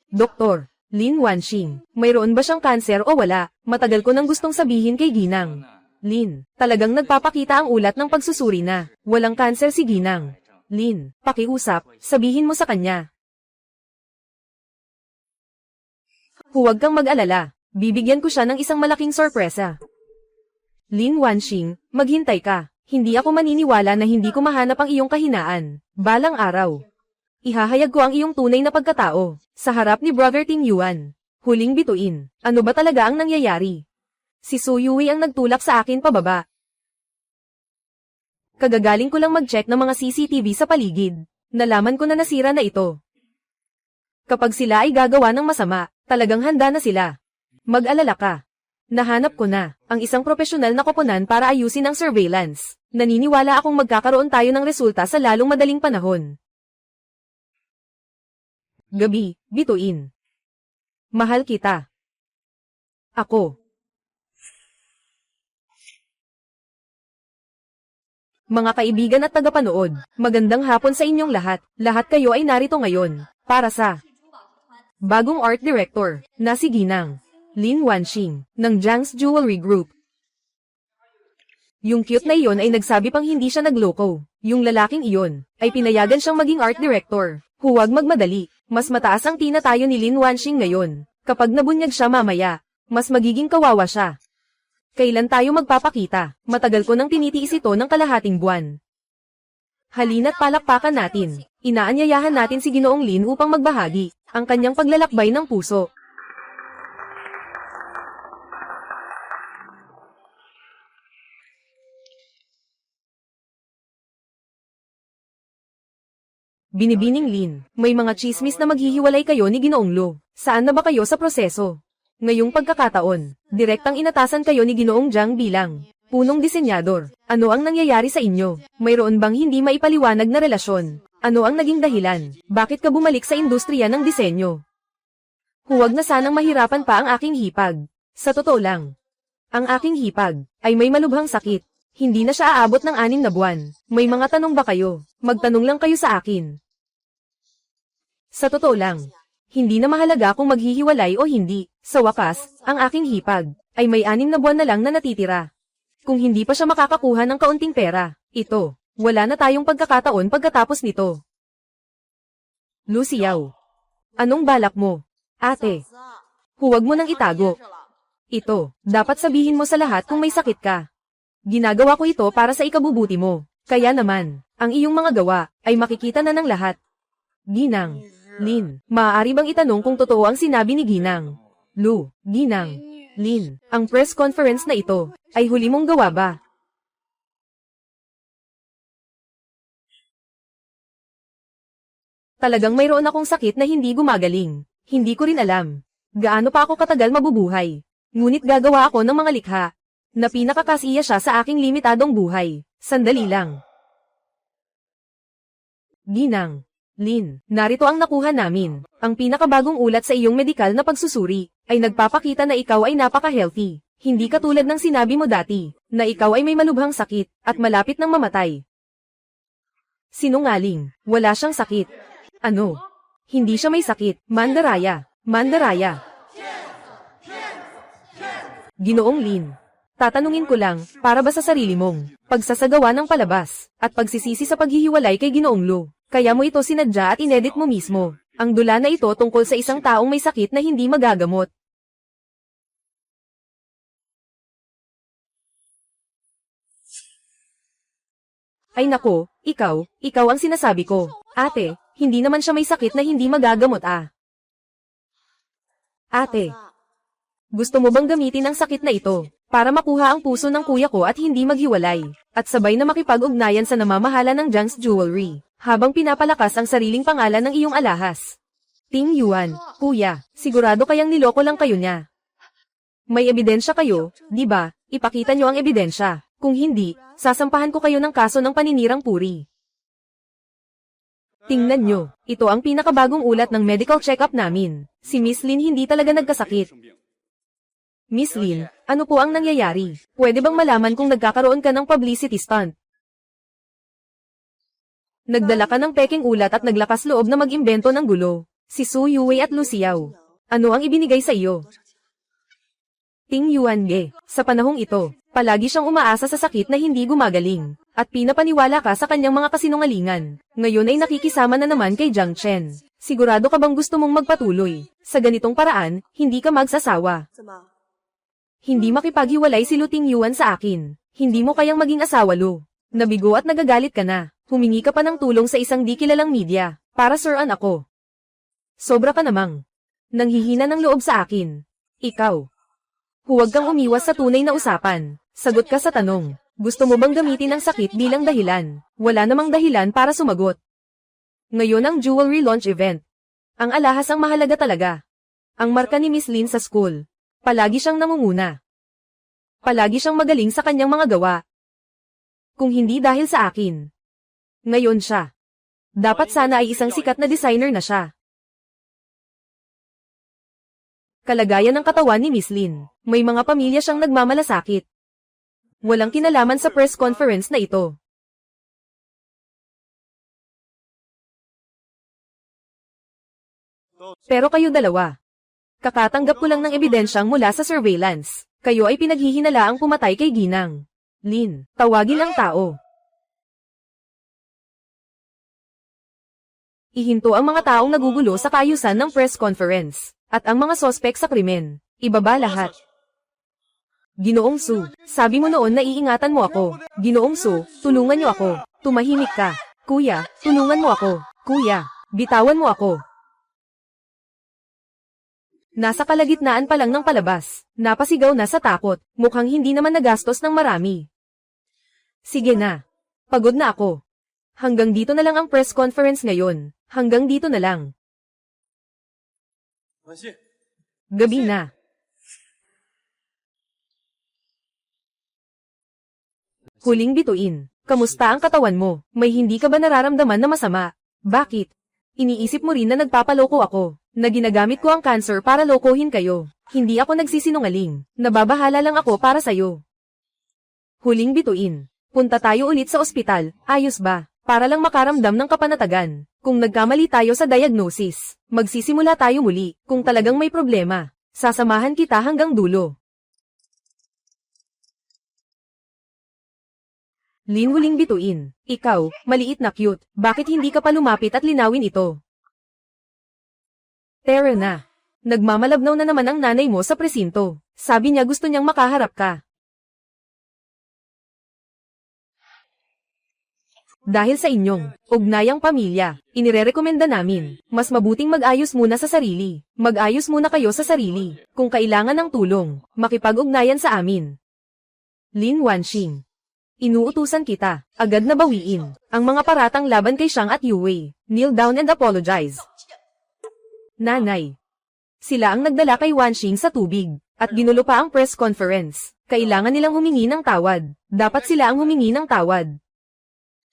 Speaker 1: Doktor, Lin Wanxing, mayroon ba siyang kanser o wala? Matagal ko nang gustong sabihin kay Ginang. Lin, talagang nagpapakita ang ulat ng pagsusuri na walang kanser si Ginang. Lin, pakiusap, sabihin mo sa kanya. Huwag kang mag-alala, bibigyan ko siya ng isang malaking sorpresa. Lin Wanxing, maghintay ka. Hindi ako maniniwala na hindi ko mahanap ang iyong kahinaan. Balang araw. Ihahayag ko ang iyong tunay na pagkatao, sa harap ni Brother Ting Yuan. Huling bituin, ano ba talaga ang nangyayari? Si Su Yui ang nagtulak sa akin pababa. Kagagaling ko lang mag-check ng mga CCTV sa paligid. Nalaman ko na nasira na ito. Kapag sila ay gagawa ng masama, talagang handa na sila. Mag-alala ka. Nahanap ko na, ang isang profesional na koponan para ayusin ang surveillance. Naniniwala akong magkakaroon tayo ng resulta sa lalong madaling panahon. Gabi, bituin. Mahal kita. Ako. Mga kaibigan at tagapanood, magandang hapon sa inyong lahat. Lahat kayo ay narito ngayon, para sa bagong art director, na si Ginang, Lin Wanxing, ng Jiang's Jewelry Group. Yung cute na iyon ay nagsabi pang hindi siya nagloko. Yung lalaking iyon, ay pinayagan siyang maging art director. Huwag magmadali, mas mataas ang tina tayo ni Lin Wanxing ngayon. Kapag nabunyag siya mamaya, mas magiging kawawa siya. Kailan tayo magpapakita? Matagal ko nang tinitiis ito ng kalahating buwan. Halina't palakpakan natin. Inaanyayahan natin si Ginoong Lin upang magbahagi ang kanyang paglalakbay ng puso. Binibining Lin, may mga chismis na maghihiwalay kayo ni Ginoong Lu. Saan na ba kayo sa proseso? Ngayong pagkakataon, direktang inatasan kayo ni Ginoong Jiang bilang punong disenyador. Ano ang nangyayari sa inyo? Mayroon bang hindi maipaliwanag na relasyon? Ano ang naging dahilan? Bakit ka bumalik sa industriya ng disenyo? Huwag na sanang mahirapan pa ang aking hipag. Sa totoo lang, ang aking hipag ay may malubhang sakit. Hindi na siya aabot ng 6 na buwan. May mga tanong ba kayo? Magtanong lang kayo sa akin. Sa totoo lang, hindi na mahalaga kung maghihiwalay o hindi. Sa wakas, ang aking hipag ay may 6 na buwan na lang na natitira. Kung hindi pa siya makakakuha ng kaunting pera, wala na tayong pagkakataon pagkatapos nito. Lu Xiao, anong balak mo? Ate, huwag mo nang itago. Dapat sabihin mo sa lahat kung may sakit ka. Ginagawa ko ito para sa ikabubuti mo. Kaya naman, ang iyong mga gawa ay makikita na ng lahat. Ginang, Lin, maaari bang itanong kung totoo ang sinabi ni Ginang? Lu, Ginang, Lin, ang press conference na ito ay huli mong gawa ba? Talagang mayroon akong sakit na hindi gumagaling. Hindi ko rin alam gaano pa ako katagal mabubuhay. Ngunit gagawa ako ng mga likha na pinakakasiya siya sa aking limitadong buhay. Sandali lang. Ginang, Lin, narito ang nakuha namin. Ang pinakabagong ulat sa iyong medikal na pagsusuri ay nagpapakita na ikaw ay napaka-healthy. Hindi katulad ng sinabi mo dati, na ikaw ay may malubhang sakit at malapit ng mamatay. Sinungaling, wala siyang sakit. Ano? Hindi siya may sakit. Mandaraya, Mandaraya. Ginoong Lin, tatanungin ko lang, para ba sa sarili mong pagsasagawa ng palabas at pagsisisi sa paghihiwalay kay Ginoong Lu? Kaya mo ito sinadya at inedit mo mismo. Ang dula na ito tungkol sa isang taong may sakit na hindi magagamot. Ay nako, ikaw ang sinasabi ko. Ate, hindi naman siya may sakit na hindi magagamot ah. Ate, gusto mo bang gamitin ang sakit na ito para makuha ang puso ng kuya ko at hindi maghiwalay, at sabay na makipag-ugnayan sa namamahala ng Jiang's Jewelry, habang pinapalakas ang sariling pangalan ng iyong alahas? Ting Yuan, kuya, sigurado kayang niloko lang kayo niya. May ebidensya kayo, di ba? Ipakita niyo ang ebidensya. Kung hindi, sasampahan ko kayo ng kaso ng paninirang puri. Tingnan nyo, ito ang pinakabagong ulat ng medical check-up namin. Si Miss Lin hindi talaga nagkasakit. Miss Lin, ano po ang nangyayari? Pwede bang malaman kung nagkakaroon ka ng publicity stunt? Nagdala ka ng peking ulat at naglakas loob na mag-imbento ng gulo. Si Su Yuwei at Lu Xiao. Ano ang ibinigay sa iyo? Ting Yuange. Sa panahong ito, palagi siyang umaasa sa sakit na hindi gumagaling. At pinapaniwala ka sa kanyang mga kasinungalingan. Ngayon ay nakikisama na naman kay Jiang Chen. Sigurado ka bang gusto mong magpatuloy? Sa ganitong paraan, hindi ka magsasawa.
Speaker 2: 怎么？
Speaker 1: Hindi makipaghiwalay si Lu Tingyuan sa akin. Hindi mo kayang maging asawa, Lu. Nabigo at nagagalit ka na. Humingi ka pa ng tulong sa isang di kilalang media. Para suran ako. Sobra ka namang. Nanghihina ng loob sa akin. Ikaw. Huwag kang umiwas sa tunay na usapan. Sagot ka sa tanong. Gusto mo bang gamitin ang sakit bilang dahilan? Wala namang dahilan para sumagot. Ngayon ang jewelry launch event. Ang alahas ang mahalaga talaga. Ang marka ni Miss Lin sa school. Palagi siyang namumuna. Palagi siyang magaling sa kanyang mga gawa. Kung hindi dahil sa akin. Ngayon siya. Dapat sana ay isang sikat na designer na siya. Kalagayan ng katawan ni Miss Lin. May mga pamilya siyang nagmamalasakit. Walang kinalaman sa press conference na ito. Pero kayo dalawa. Kakatanggap ko lang ng ebidensyang mula sa surveillance. Kayo ay pinaghihinalaang pumatay kay Ginang. Lin, tawagin ang tao. Ihinto ang mga taong nagugulo sa kaayusan ng press conference. At ang mga sospek sa krimen. Ibaba lahat. Ginoong Su, sabi mo noon na iingatan mo ako. Ginoong Su, tulungan niyo ako. Tumahimik ka. Kuya, tulungan mo ako. Kuya, bitawan mo ako. Nasa kalagitnaan pa lang ng palabas. Napasigaw na sa takot. Mukhang hindi naman nagastos ng marami. Sige na. Pagod na ako. Hanggang dito na lang ang press conference ngayon. Hanggang dito na lang. Gabi na. Huling bituin. Kamusta ang katawan mo? May hindi ka ba nararamdaman na masama? Bakit? Iniisip mo rin na nagpapaloko ako. Na ginagamit ko ang cancer para lokohin kayo. Hindi ako nagsisinungaling. Nababahala lang ako para sayo. Huling bituin. Punta tayo ulit sa ospital. Ayos ba? Para lang makaramdam ng kapanatagan. Kung nagkamali tayo sa diagnosis, magsisimula tayo muli. Kung talagang may problema, sasamahan kita hanggang dulo. Lin, huling bituin. Ikaw, maliit na cute. Bakit hindi ka pa lumapit at linawin ito? Tara na. Nagmamalabnaw na naman ang nanay mo sa presinto. Sabi niya gusto niyang makaharap ka. Dahil sa inyong ugnayang pamilya, inirerekomenda namin, mas mabuting mag-ayos muna sa sarili. Mag-ayos muna kayo sa sarili. Kung kailangan ng tulong, makipag-ugnayan sa amin. Lin Wanxing. Inuutusan kita, agad na bawiin, ang mga paratang laban kay Xiang at Yuwei. Kneel down and apologize. Nanay. Sila ang nagdala kay Wanxing sa tubig, at ginulo pa ang press conference. Kailangan nilang humingi ng tawad. Dapat sila ang humingi ng tawad.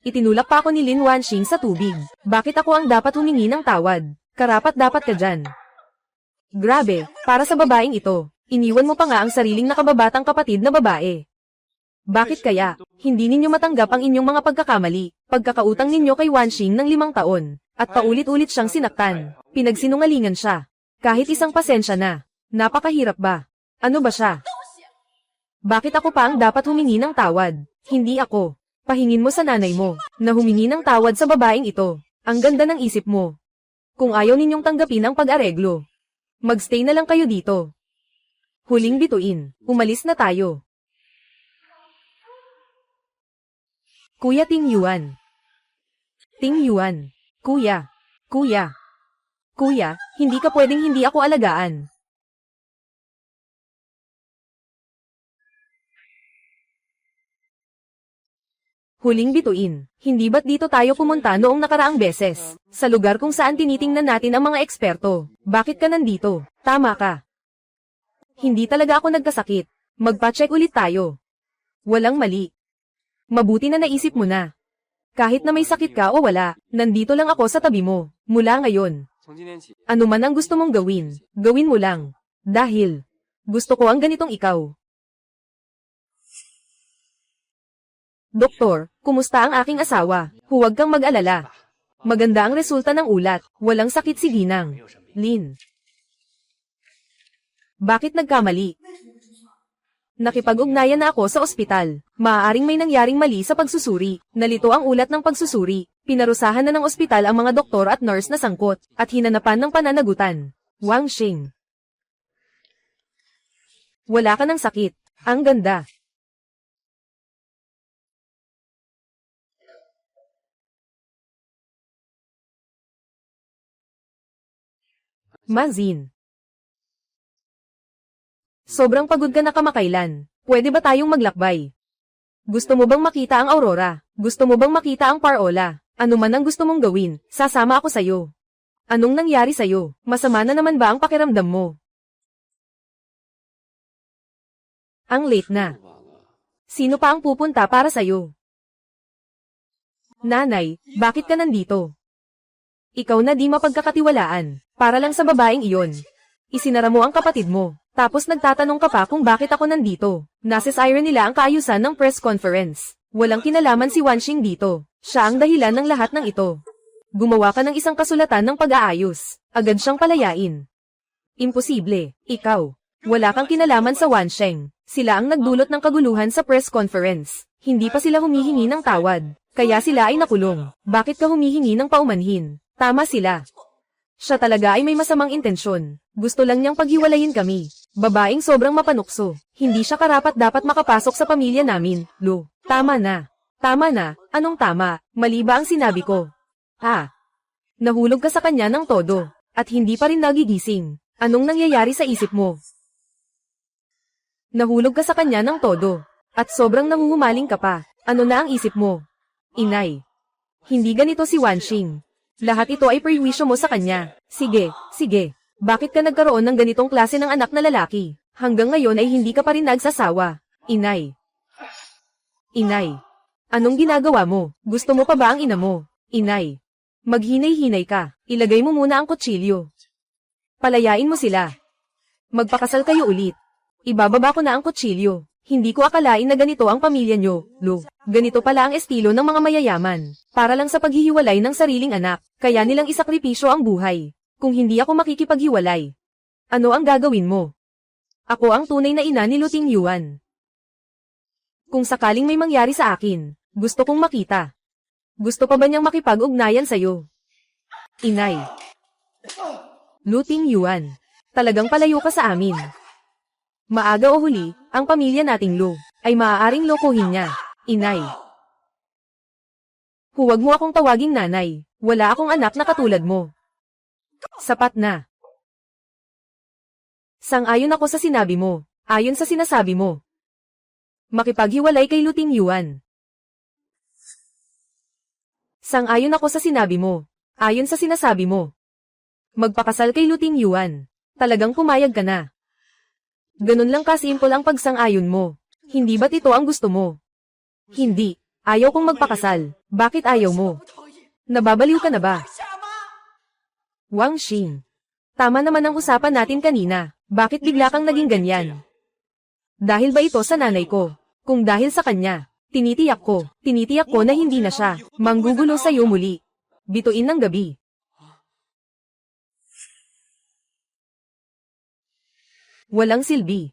Speaker 1: Itinulak pa ako ni Lin Wanxing sa tubig. Bakit ako ang dapat humingi ng tawad? Karapat-dapat ka dyan. Grabe, para sa babaeng ito. Iniwan mo pa nga ang sariling nakababatang kapatid na babae. Bakit kaya? Hindi ninyo matanggap ang inyong mga pagkakamali. Pagkakautang ninyo kay Wanxing ng 5 taon. At paulit-ulit siyang sinaktan. Pinagsinungalingan siya. Kahit isang pasensya na. Napakahirap ba? Ano ba siya? Bakit ako pa ang dapat humingi ng tawad? Hindi ako. Pahingin mo sa nanay mo, na humingi ng tawad sa babaeng ito. Ang ganda ng isip mo. Kung ayaw ninyong tanggapin ang pag-areglo, magstay na lang kayo dito. Huling bituin, umalis na tayo. Kuya Ting Yuan. Ting Yuan. Kuya. Kuya. Kuya, hindi ka pwedeng hindi ako alagaan. Huling bituin, hindi ba't dito tayo pumunta noong nakaraang beses? Sa lugar kung saan tinitingnan natin ang mga eksperto. Bakit ka nandito? Tama ka. Hindi talaga ako nagkasakit. Magpa-check ulit tayo. Walang mali. Mabuti na naisip mo na. Kahit na may sakit ka o wala, nandito lang ako sa tabi mo. Mula ngayon. Ano man ang gusto mong gawin, gawin mo lang. Dahil gusto ko ang ganitong ikaw. Doktor, kumusta ang aking asawa? Huwag kang mag-alala. Maganda ang resulta ng ulat. Walang sakit si Ginang. Lin. Bakit nagkamali? Nakipag-ugnayan na ako sa ospital. Maaaring may nangyaring mali sa pagsusuri. Nalito ang ulat ng pagsusuri. Pinarusahan na ng ospital ang mga doktor at nurse na sangkot, at hinanapan ng pananagutan. Wang Xing. Wala ka ng sakit. Ang ganda. Mazin. Sobrang pagod ka na kamakailan. Pwede ba tayong maglakbay? Gusto mo bang makita ang aurora? Gusto mo bang makita ang parola? Ano man ang gusto mong gawin, sasama ako sa'yo. Anong nangyari sa'yo? Masama na naman ba ang pakiramdam mo? Ang late na. Sino pa ang pupunta para sa'yo? Nanay, bakit ka nandito? Ikaw na di mapagkakatiwalaan. Para lang sa babaeng iyon. Isinara mo ang kapatid mo. Tapos nagtatanong ka pa kung bakit ako nandito. Nasa siren nila ang kaayusan ng press conference. Walang kinalaman si Wanxing dito. Siya ang dahilan ng lahat ng ito. Gumawa ka ng isang kasulatan ng pag-aayos. Agad siyang palayain. Imposible. Ikaw. Wala kang kinalaman sa Wansheng. Sila ang nagdulot ng kaguluhan sa press conference. Hindi pa sila humihingi ng tawad. Kaya sila ay nakulong. Bakit ka humihingi ng paumanhin? Tama sila. Siya talaga ay may masamang intensyon. Gusto lang niyang paghiwalayin kami. Babaeng sobrang mapanukso. Hindi siya karapat-dapat makapasok sa pamilya namin, Lu. Tama na. Tama na. Anong tama? Mali ba ang sinabi ko? Nahulog ka sa kanya ng todo. At hindi pa rin nagigising. Anong nangyayari sa isip mo? Nahulog ka sa kanya ng todo. At sobrang nahuhumaling ka pa. Ano na ang isip mo? Inay. Hindi ganito si Wanxing. Lahat ito ay perwisyo mo sa kanya. Sige, sige. Bakit ka nagkaroon ng ganitong klase ng anak na lalaki? Hanggang ngayon ay hindi ka pa rin nagsasawa. Inay. Inay. Anong ginagawa mo? Gusto mo pa ba ang ina mo? Inay. Maghinay-hinay ka. Ilagay mo muna ang kutsilyo. Palayain mo sila. Magpakasal kayo ulit. Ibababa ko na ang kutsilyo. Hindi ko akalain na ganito ang pamilya nyo, Lu. Ganito pala ang estilo ng mga mayayaman. Para lang sa paghihiwalay ng sariling anak, kaya nilang isakripisyo ang buhay. Kung hindi ako makikipaghiwalay, ano ang gagawin mo? Ako ang tunay na ina ni Lu Tingyuan. Kung sakaling may mangyari sa akin, gusto kong makita. Gusto pa ba niyang makipag-ugnayan sa'yo? Inay. Lu Tingyuan. Talagang palayo ka sa amin. Maaga o huli, ang pamilya nating Lu, ay maaaring lokohin niya. Inay. Huwag mo akong tawaging nanay. Wala akong anak na katulad mo. Sapat na. Sang-ayon ako sa sinabi mo. Ayon sa sinasabi mo. Makipaghiwalay kay Lu Tingyuan. Sang-ayon ako sa sinabi mo. Ayon sa sinasabi mo. Magpakasal kay Lu Tingyuan. Talagang pumayag ka na. Ganun lang kasimple ang pagsang-ayon mo. Hindi ba't ito ang gusto mo? Hindi. Ayaw kong magpakasal. Bakit ayaw mo? Nababaliw ka na ba? Wang Xing. Tama naman ang usapan natin kanina. Bakit bigla kang naging ganyan? Dahil ba ito sa nanay ko? Kung dahil sa kanya, tinitiyak ko na hindi na siya manggugulo sa'yo muli. Bituin ng gabi. Walang silbi.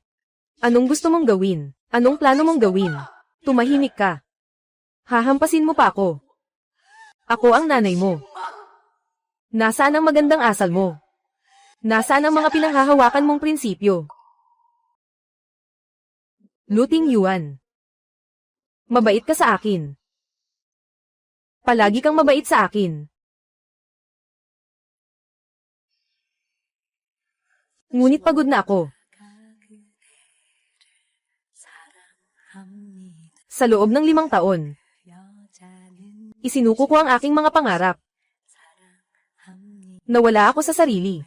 Speaker 1: Anong gusto mong gawin? Anong plano mong gawin? Tumahimik ka. Hahampasin mo pa ako. Ako ang nanay mo. Nasaan ang magandang asal mo? Nasaan ang mga pinanghahawakan mong prinsipyo? Lu Tingyuan. Mabait ka sa akin. Palagi kang mabait sa akin. Ngunit pagod na ako. Sa loob ng 5 taon, isinuko ko ang aking mga pangarap. Nawala ako sa sarili.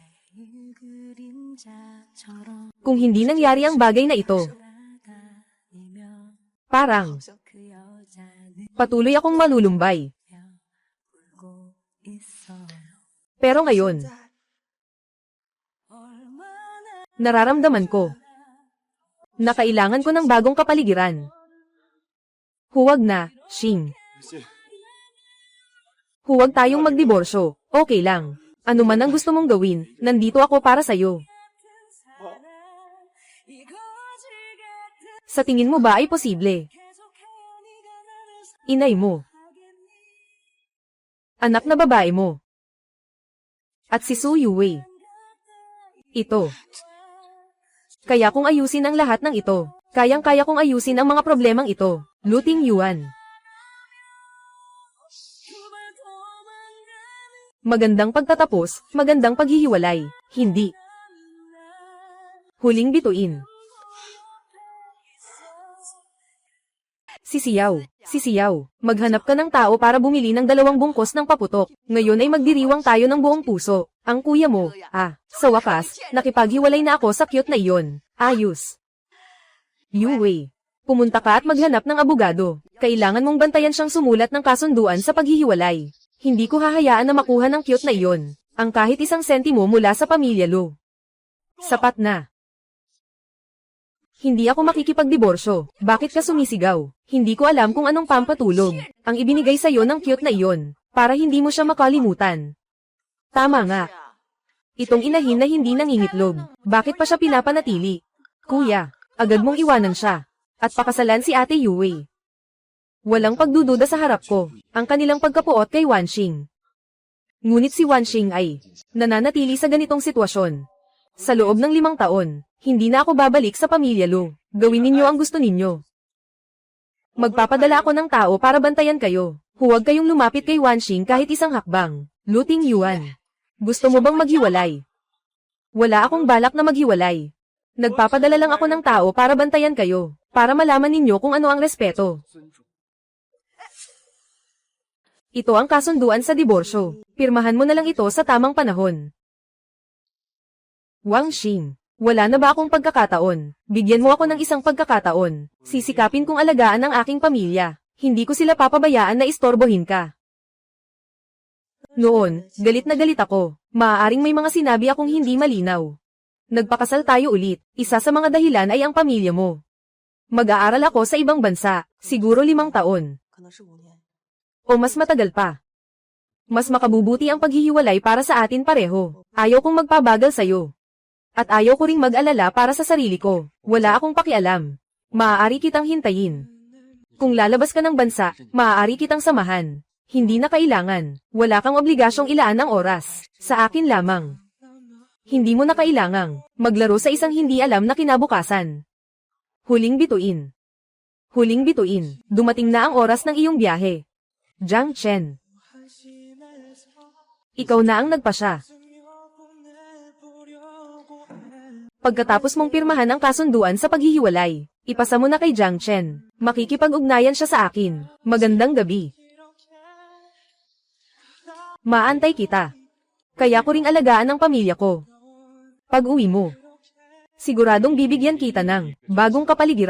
Speaker 1: Kung hindi nangyari ang bagay na ito, parang patuloy akong malulumbay. Pero ngayon, nararamdaman ko na kailangan ko ng bagong kapaligiran. Huwag na, Shing. Huwag tayong magdiborsyo, okay lang. Ano man ang gusto mong gawin, nandito ako para sa'yo. Sa tingin mo ba ay posible? Inay mo. Anak na babae mo. At si Su Yuwei. Ito. Kaya kung ayusin ang lahat ng ito, kayang-kaya kong ayusin ang mga problemang ito. Luting Yuan. Magandang pagtatapos, magandang paghihiwalay. Hindi. Huling bituin. Sisiyaw, maghanap ka ng tao para bumili ng 2 bungkos ng paputok. Ngayon ay magdiriwang tayo ng buong puso. Ang kuya mo, sa wakas, nakipaghiwalay na ako sa cute na iyon. Ayos. Yuwei, pumunta ka at maghanap ng abogado. Kailangan mong bantayan siyang sumulat ng kasunduan sa paghihiwalay. Hindi ko hahayaan na makuha ng cute na iyon, ang kahit 1 sentimo mula sa pamilya Lo. Sapat na. Hindi ako makikipagdiborsyo. Bakit ka sumisigaw? Hindi ko alam kung anong pampatulog ang ibinigay sa'yo ng cute na iyon, para hindi mo siya makalimutan. Tama nga. Itong inahin na hindi nangingitlog, bakit pa siya pinapanatili? Kuya, agad mong iwanan siya, at pakasalan si Ate Yuwei. Walang pagdududa sa harap ko, ang kanilang pagkapuot kay Wanxing. Ngunit si Wanxing ay nananatili sa ganitong sitwasyon. Sa loob ng 5 taon, hindi na ako babalik sa pamilya Lo. Gawin ninyo ang gusto ninyo. Magpapadala ako ng tao para bantayan kayo. Huwag kayong lumapit kay Wanxing kahit 1 hakbang. Luting Yuan. Gusto mo bang maghiwalay? Wala akong balak na maghiwalay. Nagpapadala lang ako ng tao para bantayan kayo, para malaman ninyo kung ano ang respeto. Ito ang kasunduan sa diborsyo. Pirmahan mo na lang ito sa tamang panahon. Wanxing, wala na ba akong pagkakataon? Bigyan mo ako ng 1 pagkakataon. Sisikapin kong alagaan ang aking pamilya. Hindi ko sila papabayaan na istorbohin ka. Noon, galit na galit ako. Maaaring may mga sinabi akong hindi malinaw. Nagpakasal tayo ulit. Isa sa mga dahilan ay ang pamilya mo. Mag-aaral ako sa ibang bansa, siguro 5 taon. O mas matagal pa. Mas makabubuti ang paghihiwalay para sa atin pareho. Ayaw kong magpabagal sa'yo. At ayaw ko ring mag-alala para sa sarili ko. Wala akong pakialam. Maaari kitang hintayin. Kung lalabas ka ng bansa, maaari kitang samahan. Hindi na kailangan. Wala kang obligasyong ilaan ng oras. Sa akin lamang. Hindi mo na kailangang maglaro sa isang hindi alam na kinabukasan. Huling bituin. Huling bituin. Dumating na ang oras ng iyong biyahe. Jiang Chen. Ikaw na ang nagpasya. Pagkatapos mong pirmahan ang kasunduan sa paghihiwalay, ipasa mo na kay Jiang Chen. Makikipag-ugnayan siya sa akin. Magandang gabi. Maantay kita. Kaya ko ring alagaan ang pamilya ko. Pag-uwi mo, siguradong bibigyan kita ng bagong kapaligiran.